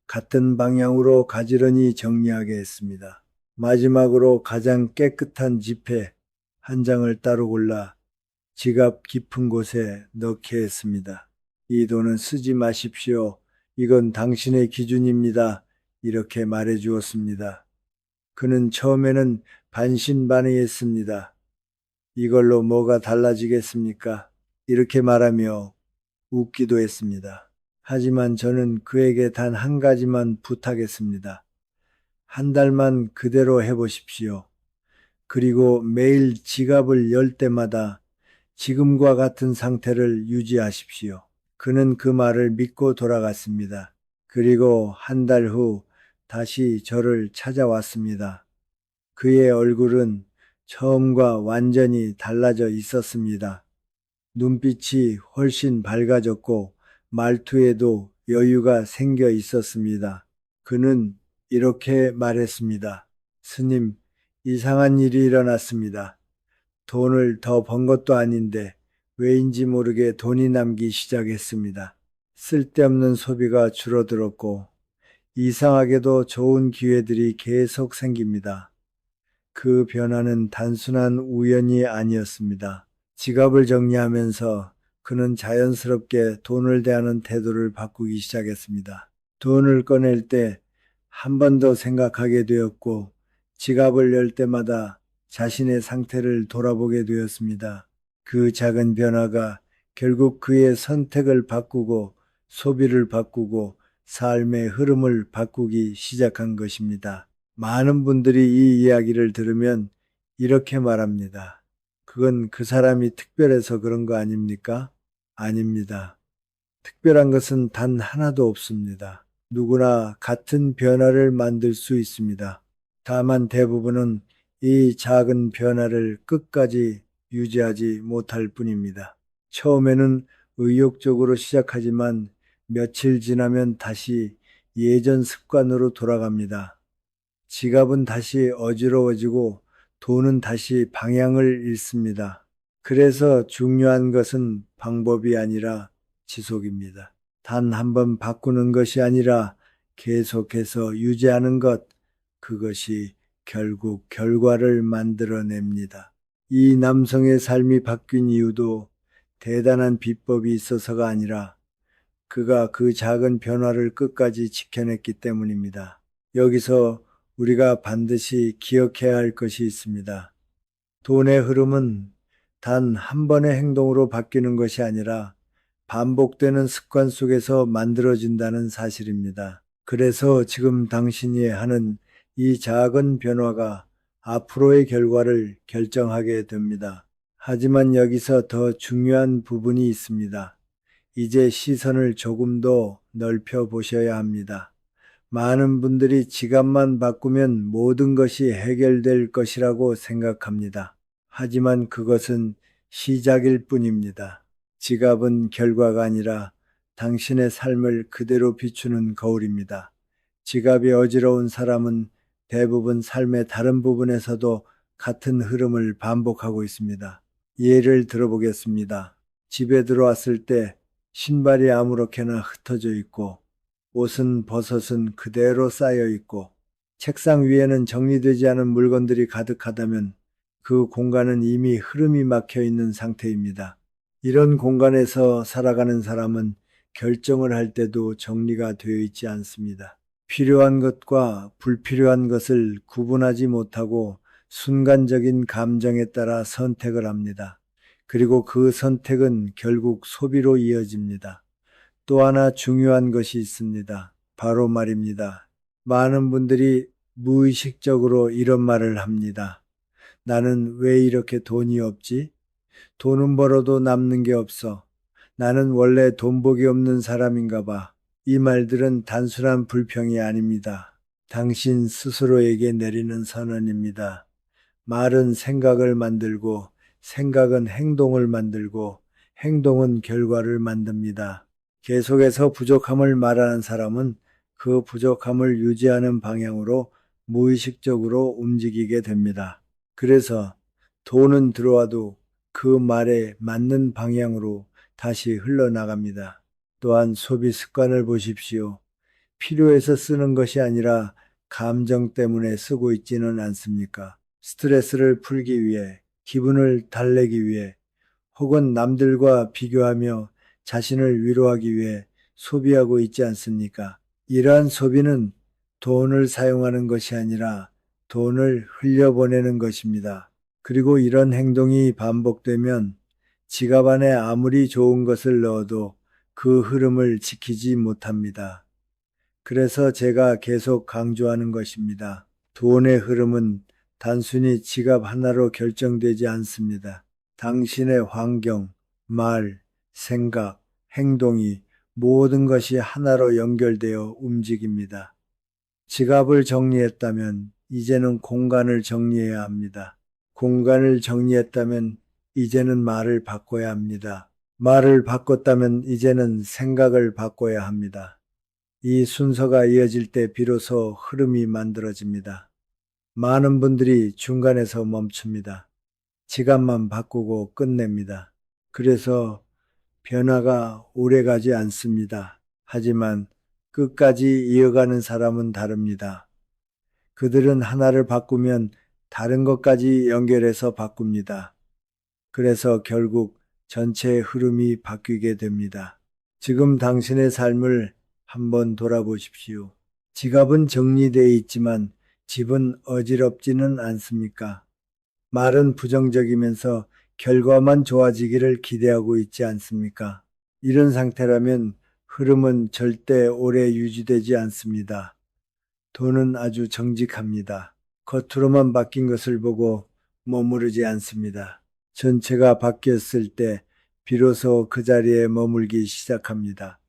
같은 방향으로 가지런히 정리하게 했습니다. 마지막으로 가장 깨끗한 지폐 한 장을 따로 골라 지갑 깊은 곳에 넣게 했습니다. 이 돈은 쓰지 마십시오. 이건 당신의 기준입니다. 이렇게 말해 주었습니다. 그는 처음에는 반신반의했습니다. 이걸로 뭐가 달라지겠습니까? 이렇게 말하며 웃기도 했습니다. 하지만 저는 그에게 단 한 가지만 부탁했습니다. 한 달만 그대로 해보십시오. 그리고 매일 지갑을 열 때마다 지금과 같은 상태를 유지하십시오. 그는 그 말을 믿고 돌아갔습니다. 그리고 한 달 후 다시 저를 찾아왔습니다. 그의 얼굴은 처음과 완전히 달라져 있었습니다. 눈빛이 훨씬 밝아졌고 말투에도 여유가 생겨 있었습니다. 그는 이렇게 말했습니다. 스님, 이상한 일이 일어났습니다. 돈을 더 번 것도 아닌데 왜인지 모르게 돈이 남기 시작했습니다. 쓸데없는 소비가 줄어들었고 이상하게도 좋은 기회들이 계속 생깁니다. 그 변화는 단순한 우연이 아니었습니다. 지갑을 정리하면서 그는 자연스럽게 돈을 대하는 태도를 바꾸기 시작했습니다. 돈을 꺼낼 때 한 번 더 생각하게 되었고 지갑을 열 때마다 자신의 상태를 돌아보게 되었습니다. 그 작은 변화가 결국 그의 선택을 바꾸고 소비를 바꾸고 삶의 흐름을 바꾸기 시작한 것입니다. 많은 분들이 이 이야기를 들으면 이렇게 말합니다. 그건 그 사람이 특별해서 그런 거 아닙니까? 아닙니다. 특별한 것은 단 하나도 없습니다. 누구나 같은 변화를 만들 수 있습니다. 다만 대부분은 이 작은 변화를 끝까지 유지하지 못할 뿐입니다. 처음에는 의욕적으로 시작하지만 며칠 지나면 다시 예전 습관으로 돌아갑니다. 지갑은 다시 어지러워지고 돈은 다시 방향을 잃습니다. 그래서 중요한 것은 방법이 아니라 지속입니다. 단 한 번 바꾸는 것이 아니라 계속해서 유지하는 것, 그것이 결국 결과를 만들어냅니다. 이 남성의 삶이 바뀐 이유도 대단한 비법이 있어서가 아니라 그가 그 작은 변화를 끝까지 지켜냈기 때문입니다. 여기서 우리가 반드시 기억해야 할 것이 있습니다. 돈의 흐름은 단 한 번의 행동으로 바뀌는 것이 아니라 반복되는 습관 속에서 만들어진다는 사실입니다. 그래서 지금 당신이 하는 이 작은 변화가 앞으로의 결과를 결정하게 됩니다. 하지만 여기서 더 중요한 부분이 있습니다. 이제 시선을 조금 더 넓혀 보셔야 합니다. 많은 분들이 지갑만 바꾸면 모든 것이 해결될 것이라고 생각합니다. 하지만 그것은 시작일 뿐입니다. 지갑은 결과가 아니라 당신의 삶을 그대로 비추는 거울입니다. 지갑이 어지러운 사람은 대부분 삶의 다른 부분에서도 같은 흐름을 반복하고 있습니다. 예를 들어보겠습니다. 집에 들어왔을 때 신발이 아무렇게나 흩어져 있고 옷은 버섯은 그대로 쌓여 있고 책상 위에는 정리되지 않은 물건들이 가득하다면 그 공간은 이미 흐름이 막혀 있는 상태입니다. 이런 공간에서 살아가는 사람은 결정을 할 때도 정리가 되어 있지 않습니다. 필요한 것과 불필요한 것을 구분하지 못하고 순간적인 감정에 따라 선택을 합니다. 그리고 그 선택은 결국 소비로 이어집니다. 또 하나 중요한 것이 있습니다. 바로 말입니다. 많은 분들이 무의식적으로 이런 말을 합니다. 나는 왜 이렇게 돈이 없지? 돈은 벌어도 남는 게 없어. 나는 원래 돈복이 없는 사람인가 봐. 이 말들은 단순한 불평이 아닙니다. 당신 스스로에게 내리는 선언입니다. 말은 생각을 만들고, 생각은 행동을 만들고, 행동은 결과를 만듭니다. 계속해서 부족함을 말하는 사람은 그 부족함을 유지하는 방향으로 무의식적으로 움직이게 됩니다. 그래서 돈은 들어와도 그 말에 맞는 방향으로 다시 흘러나갑니다. 또한 소비 습관을 보십시오. 필요해서 쓰는 것이 아니라 감정 때문에 쓰고 있지는 않습니까? 스트레스를 풀기 위해, 기분을 달래기 위해, 혹은 남들과 비교하며 자신을 위로하기 위해 소비하고 있지 않습니까? 이러한 소비는 돈을 사용하는 것이 아니라 돈을 흘려보내는 것입니다. 그리고 이런 행동이 반복되면 지갑 안에 아무리 좋은 것을 넣어도 그 흐름을 지키지 못합니다. 그래서 제가 계속 강조하는 것입니다. 돈의 흐름은 단순히 지갑 하나로 결정되지 않습니다. 당신의 환경, 말, 생각, 행동이 모든 것이 하나로 연결되어 움직입니다. 지갑을 정리했다면 이제는 공간을 정리해야 합니다. 공간을 정리했다면 이제는 말을 바꿔야 합니다. 말을 바꿨다면 이제는 생각을 바꿔야 합니다. 이 순서가 이어질 때 비로소 흐름이 만들어집니다. 많은 분들이 중간에서 멈춥니다. 지갑만 바꾸고 끝냅니다. 그래서 변화가 오래가지 않습니다. 하지만 끝까지 이어가는 사람은 다릅니다. 그들은 하나를 바꾸면 다른 것까지 연결해서 바꿉니다. 그래서 결국 전체의 흐름이 바뀌게 됩니다. 지금 당신의 삶을 한번 돌아보십시오. 지갑은 정리되어 있지만 집은 어지럽지는 않습니까? 말은 부정적이면서 결과만 좋아지기를 기대하고 있지 않습니까? 이런 상태라면 흐름은 절대 오래 유지되지 않습니다. 돈은 아주 정직합니다. 겉으로만 바뀐 것을 보고 머무르지 않습니다. 전체가 바뀌었을 때 비로소 그 자리에 머물기 시작합니다.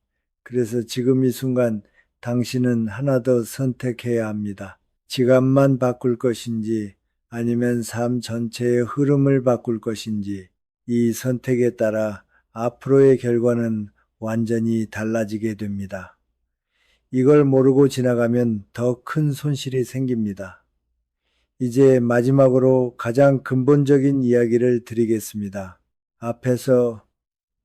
그래서 지금 이 순간 당신은 하나 더 선택해야 합니다. 지갑만 바꿀 것인지 아니면 삶 전체의 흐름을 바꿀 것인지 이 선택에 따라 앞으로의 결과는 완전히 달라지게 됩니다. 이걸 모르고 지나가면 더 큰 손실이 생깁니다. 이제 마지막으로 가장 근본적인 이야기를 드리겠습니다. 앞에서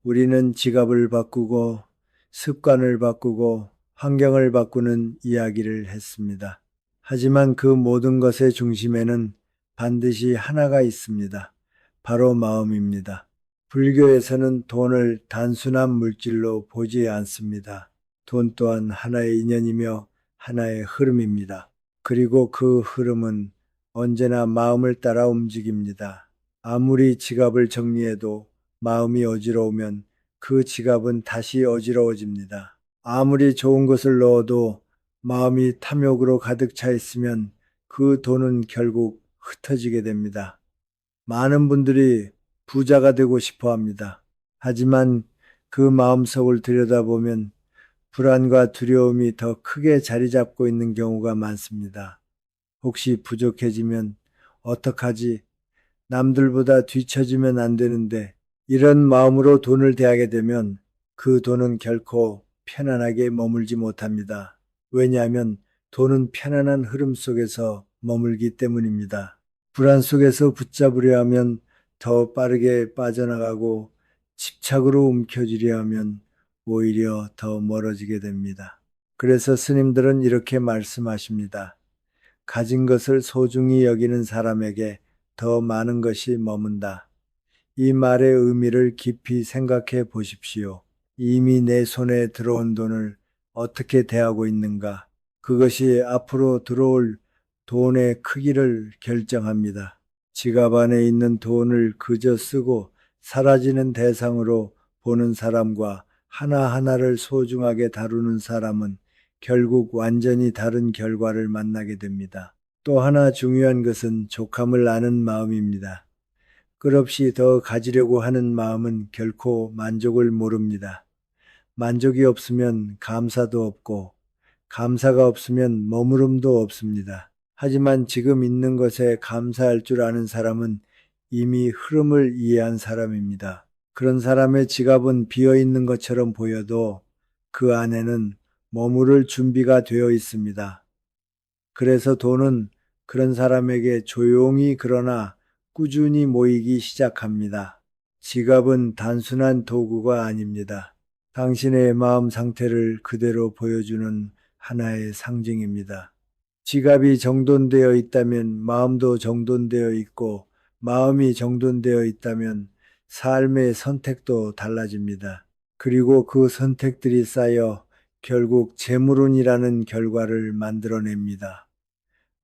우리는 지갑을 바꾸고 습관을 바꾸고 환경을 바꾸는 이야기를 했습니다. 하지만 그 모든 것의 중심에는 반드시 하나가 있습니다. 바로 마음입니다. 불교에서는 돈을 단순한 물질로 보지 않습니다. 돈 또한 하나의 인연이며 하나의 흐름입니다. 그리고 그 흐름은 언제나 마음을 따라 움직입니다. 아무리 지갑을 정리해도 마음이 어지러우면 그 지갑은 다시 어지러워집니다. 아무리 좋은 것을 넣어도 마음이 탐욕으로 가득 차 있으면 그 돈은 결국 흩어지게 됩니다. 많은 분들이 부자가 되고 싶어 합니다. 하지만 그 마음속을 들여다보면 불안과 두려움이 더 크게 자리 잡고 있는 경우가 많습니다. 혹시 부족해지면 어떡하지? 남들보다 뒤처지면 안 되는데 이런 마음으로 돈을 대하게 되면 그 돈은 결코 편안하게 머물지 못합니다. 왜냐하면 돈은 편안한 흐름 속에서 머물기 때문입니다. 불안 속에서 붙잡으려 하면 더 빠르게 빠져나가고 집착으로 움켜쥐려 하면 오히려 더 멀어지게 됩니다. 그래서 스님들은 이렇게 말씀하십니다. 가진 것을 소중히 여기는 사람에게 더 많은 것이 머문다. 이 말의 의미를 깊이 생각해 보십시오. 이미 내 손에 들어온 돈을 어떻게 대하고 있는가? 그것이 앞으로 들어올 돈의 크기를 결정합니다. 지갑 안에 있는 돈을 그저 쓰고 사라지는 대상으로 보는 사람과 하나하나를 소중하게 다루는 사람은 결국 완전히 다른 결과를 만나게 됩니다. 또 하나 중요한 것은 족함을 아는 마음입니다. 끝없이 더 가지려고 하는 마음은 결코 만족을 모릅니다. 만족이 없으면 감사도 없고, 감사가 없으면 머무름도 없습니다. 하지만 지금 있는 것에 감사할 줄 아는 사람은 이미 흐름을 이해한 사람입니다. 그런 사람의 지갑은 비어 있는 것처럼 보여도 그 안에는 머무를 준비가 되어 있습니다. 그래서 돈은 그런 사람에게 조용히 그러나 꾸준히 모이기 시작합니다. 지갑은 단순한 도구가 아닙니다. 당신의 마음 상태를 그대로 보여주는 하나의 상징입니다. 지갑이 정돈되어 있다면 마음도 정돈되어 있고, 마음이 정돈되어 있다면 삶의 선택도 달라집니다. 그리고 그 선택들이 쌓여 결국 재물운이라는 결과를 만들어냅니다.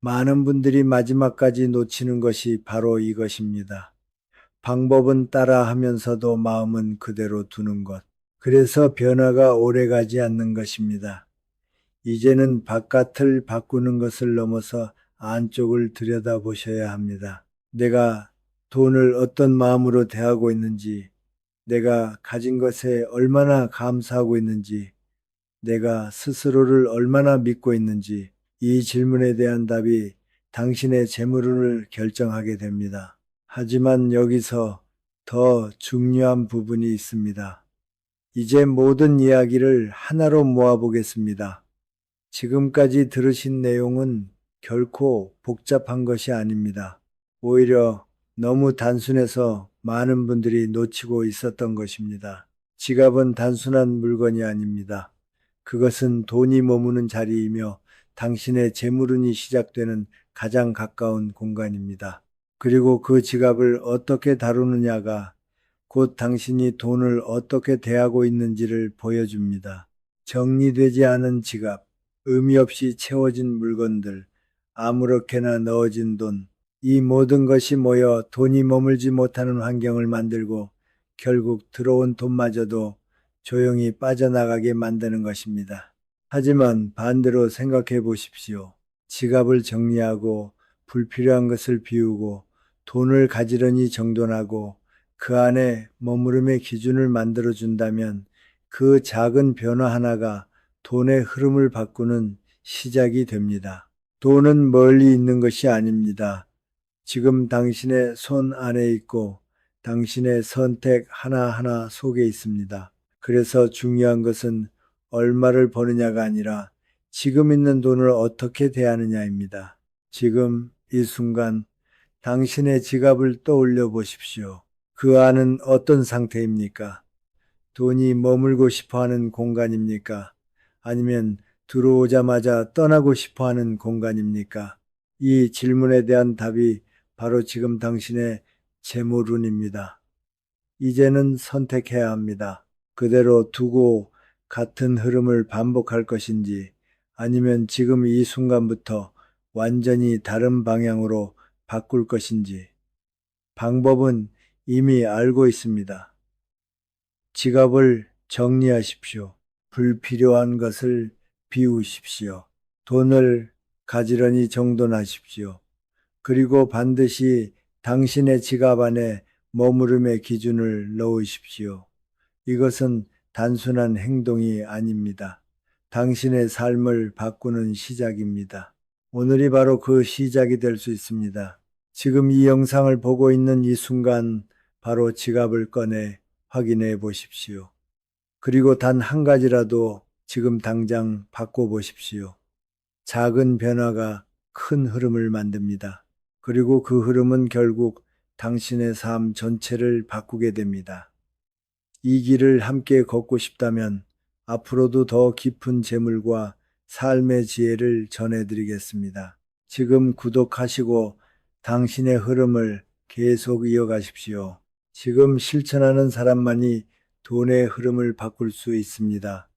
많은 분들이 마지막까지 놓치는 것이 바로 이것입니다. 방법은 따라 하면서도 마음은 그대로 두는 것. 그래서 변화가 오래가지 않는 것입니다. 이제는 바깥을 바꾸는 것을 넘어서 안쪽을 들여다보셔야 합니다. 내가 돈을 어떤 마음으로 대하고 있는지, 내가 가진 것에 얼마나 감사하고 있는지, 내가 스스로를 얼마나 믿고 있는지, 이 질문에 대한 답이 당신의 재물운을 결정하게 됩니다. 하지만 여기서 더 중요한 부분이 있습니다. 이제 모든 이야기를 하나로 모아보겠습니다. 지금까지 들으신 내용은 결코 복잡한 것이 아닙니다. 오히려 너무 단순해서 많은 분들이 놓치고 있었던 것입니다. 지갑은 단순한 물건이 아닙니다. 그것은 돈이 머무는 자리이며 당신의 재물운이 시작되는 가장 가까운 공간입니다. 그리고 그 지갑을 어떻게 다루느냐가 곧 당신이 돈을 어떻게 대하고 있는지를 보여줍니다. 정리되지 않은 지갑, 의미 없이 채워진 물건들, 아무렇게나 넣어진 돈, 이 모든 것이 모여 돈이 머물지 못하는 환경을 만들고 결국 들어온 돈마저도 조용히 빠져나가게 만드는 것입니다. 하지만 반대로 생각해 보십시오. 지갑을 정리하고 불필요한 것을 비우고 돈을 가지런히 정돈하고 그 안에 머무름의 기준을 만들어 준다면 그 작은 변화 하나가 돈의 흐름을 바꾸는 시작이 됩니다. 돈은 멀리 있는 것이 아닙니다. 지금 당신의 손 안에 있고 당신의 선택 하나하나 속에 있습니다. 그래서 중요한 것은 얼마를 버느냐가 아니라 지금 있는 돈을 어떻게 대하느냐입니다. 지금 이 순간 당신의 지갑을 떠올려 보십시오. 그 안은 어떤 상태입니까? 돈이 머물고 싶어 하는 공간입니까? 아니면 들어오자마자 떠나고 싶어 하는 공간입니까? 이 질문에 대한 답이 바로 지금 당신의 재물운입니다. 이제는 선택해야 합니다. 그대로 두고 같은 흐름을 반복할 것인지 아니면 지금 이 순간부터 완전히 다른 방향으로 바꿀 것인지 방법은 이미 알고 있습니다. 지갑을 정리하십시오. 불필요한 것을 비우십시오. 돈을 가지런히 정돈하십시오. 그리고 반드시 당신의 지갑 안에 머무름의 기준을 넣으십시오. 이것은 단순한 행동이 아닙니다. 당신의 삶을 바꾸는 시작입니다. 오늘이 바로 그 시작이 될 수 있습니다. 지금 이 영상을 보고 있는 이 순간 바로 지갑을 꺼내 확인해 보십시오. 그리고 단 한 가지라도 지금 당장 바꿔보십시오. 작은 변화가 큰 흐름을 만듭니다. 그리고 그 흐름은 결국 당신의 삶 전체를 바꾸게 됩니다. 이 길을 함께 걷고 싶다면 앞으로도 더 깊은 재물과 삶의 지혜를 전해드리겠습니다. 지금 구독하시고 당신의 흐름을 계속 이어가십시오. 지금 실천하는 사람만이 돈의 흐름을 바꿀 수 있습니다.